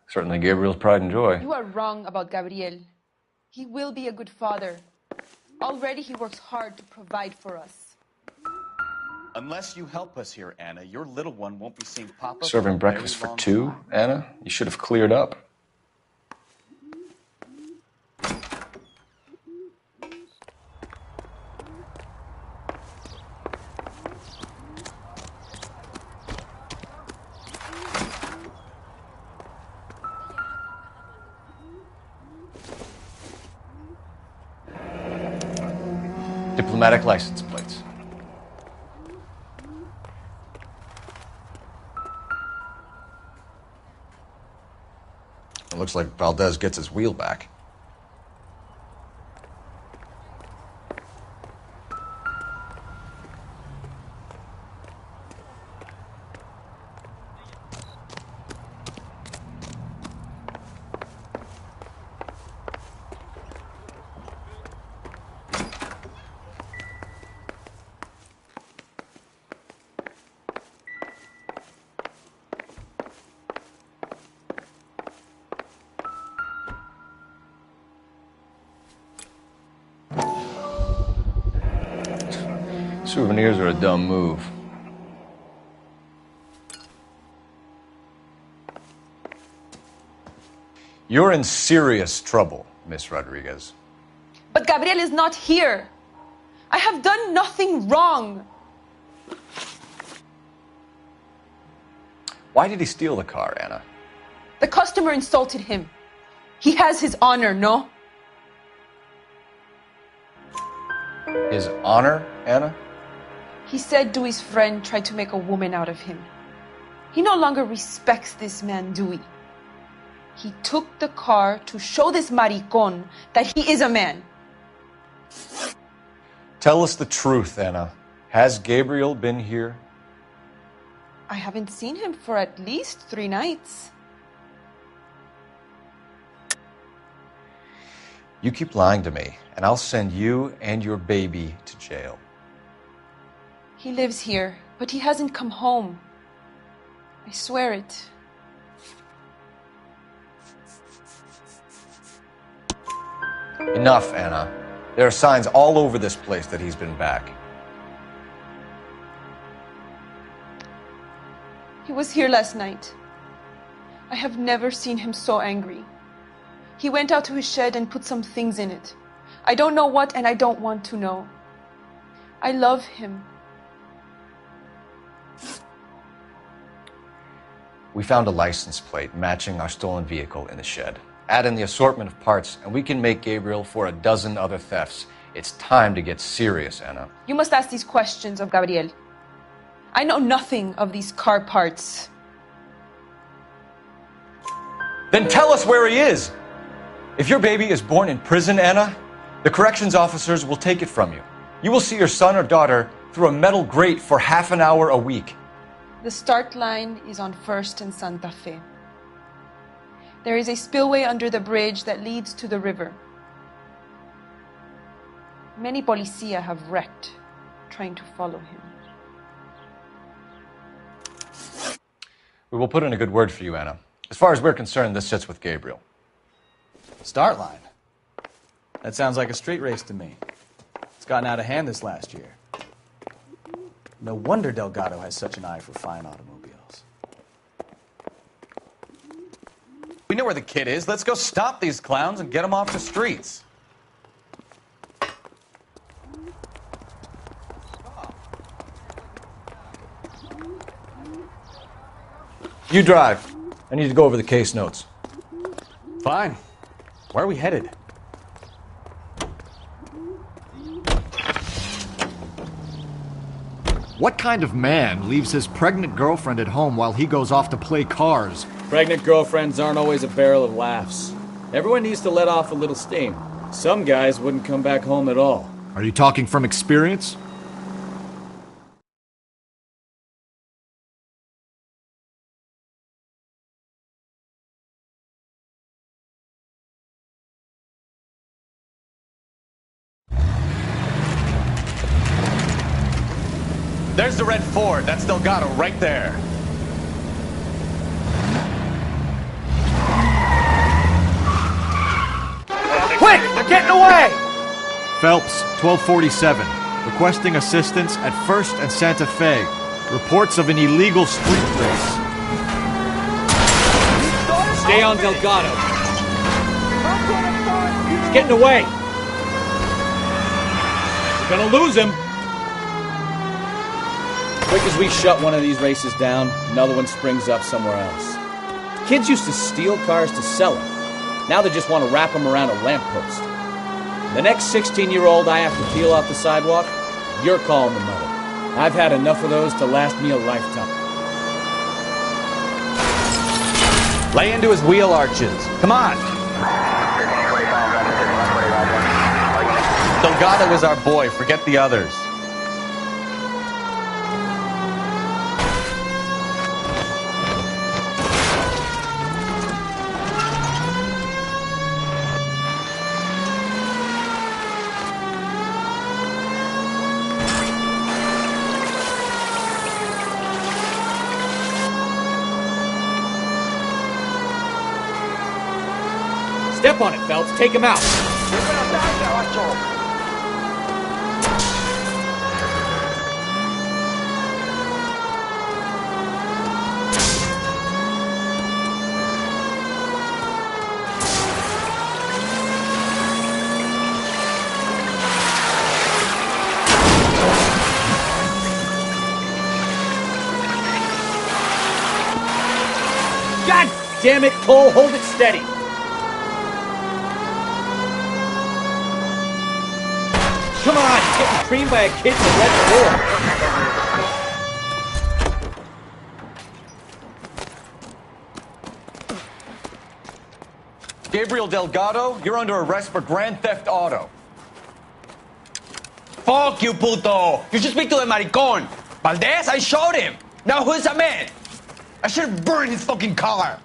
Certainly Gabriel's pride and joy. You are wrong about Gabriel. He will be a good father. Already he works hard to provide for us. Unless you help us here, Anna, your little one won't be seeing Papa. Serving breakfast for two, Anna? You should have cleared up. Diplomatic license plates. It looks like Valdez gets his wheel back. Souvenirs are a dumb move. You're in serious trouble, Miss Rodriguez. But Gabriel is not here. I have done nothing wrong. Why did he steal the car, Anna? The customer insulted him. He has his honor, no? His honor, Anna? He said Dewey's friend tried to make a woman out of him. He no longer respects this man, Dewey. He took the car to show this maricon that he is a man. Tell us the truth, Anna. Has Gabriel been here? I haven't seen him for at least 3 nights. You keep lying to me, and I'll send you and your baby to jail. He lives here, but he hasn't come home. I swear it. Enough, Anna. There are signs all over this place that he's been back. He was here last night. I have never seen him so angry. He went out to his shed and put some things in it. I don't know what, and I don't want to know. I love him. We found a license plate matching our stolen vehicle in the shed. Add in the assortment of parts, and we can make Gabriel for a dozen other thefts. It's time to get serious, Anna. You must ask these questions of Gabriel. I know nothing of these car parts. Then tell us where he is! If your baby is born in prison, Anna, the corrections officers will take it from you. You will see your son or daughter through a metal grate for half an hour a week. The start line is on 1st and Santa Fe. There is a spillway under the bridge that leads to the river. Many policia have wrecked trying to follow him. We will put in a good word for you, Anna. As far as we're concerned, this sits with Gabriel. Start line? That sounds like a street race to me. It's gotten out of hand this last year. No wonder Delgado has such an eye for fine automobiles. We know where the kid is. Let's go stop these clowns and get them off the streets. You drive. I need to go over the case notes. Fine. Where are we headed? What kind of man leaves his pregnant girlfriend at home while he goes off to play cars? Pregnant girlfriends aren't always a barrel of laughs. Everyone needs to let off a little steam. Some guys wouldn't come back home at all. Are you talking from experience? There's the red Ford. That's Delgado right there. Quick! They're getting away! Phelps, 1247. Requesting assistance at 1st and Santa Fe. Reports of an illegal street race. Stay on Delgado. He's getting away. We're gonna lose him. Quick as we shut one of these races down, another one springs up somewhere else. Kids used to steal cars to sell them. Now they just want to wrap them around a lamppost. The next 16-year-old I have to peel off the sidewalk, you're calling the mother. I've had enough of those to last me a lifetime. Lay into his wheel arches. Come on. Delgado is our boy. Forget the others. Step on it, Phelps. Take him out. God damn it, Cole. Hold it steady. Come on, he's getting creamed by a kid in a red bull. Gabriel Delgado, you're under arrest for grand theft auto. Fuck you, puto! You should speak to the maricon! Valdez, I showed him! Now who's the man? I should have burned his fucking car!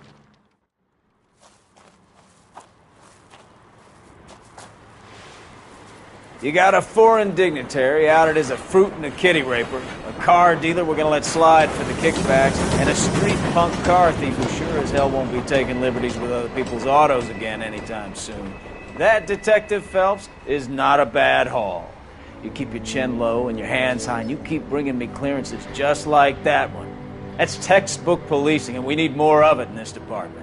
You got a foreign dignitary outed as a fruit and a kitty raper, a car dealer we're gonna let slide for the kickbacks, and a street punk car thief who sure as hell won't be taking liberties with other people's autos again anytime soon. That, Detective Phelps, is not a bad haul. You keep your chin low and your hands high, and you keep bringing me clearances just like that one. That's textbook policing, and we need more of it in this department.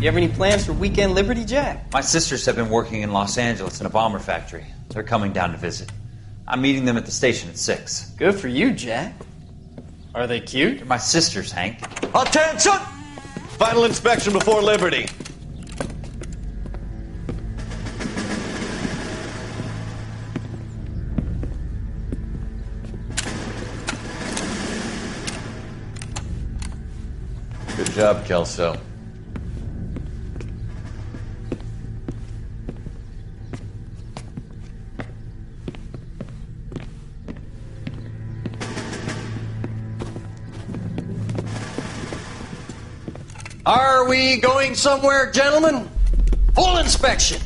You have any plans for Weekend Liberty, Jack? My sisters have been working in Los Angeles in a bomber factory. They're coming down to visit. I'm meeting them at the station at 6. Good for you, Jack. Are they cute? They're my sisters, Hank. Attention! Final inspection before Liberty. Good job, Kelso. Are we going somewhere, gentlemen? Full inspection.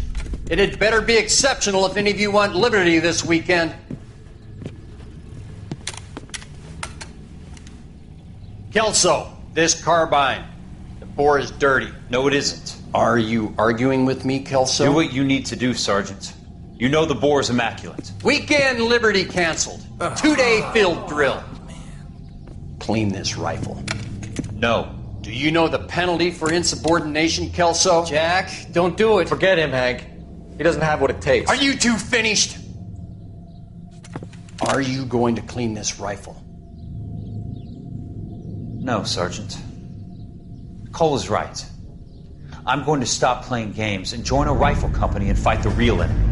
It had better be exceptional if any of you want liberty this weekend. Kelso, this carbine. The bore is dirty. No, it isn't. Are you arguing with me, Kelso? Do what you need to do, Sergeant. You know the bore is immaculate. Weekend liberty canceled. 2-day field drill. Clean this rifle. No. Do you know the penalty for insubordination, Kelso? Jack, don't do it. Forget him, Hank. He doesn't have what it takes. Are you two finished? Are you going to clean this rifle? No, Sergeant. Cole is right. I'm going to stop playing games and join a rifle company and fight the real enemy.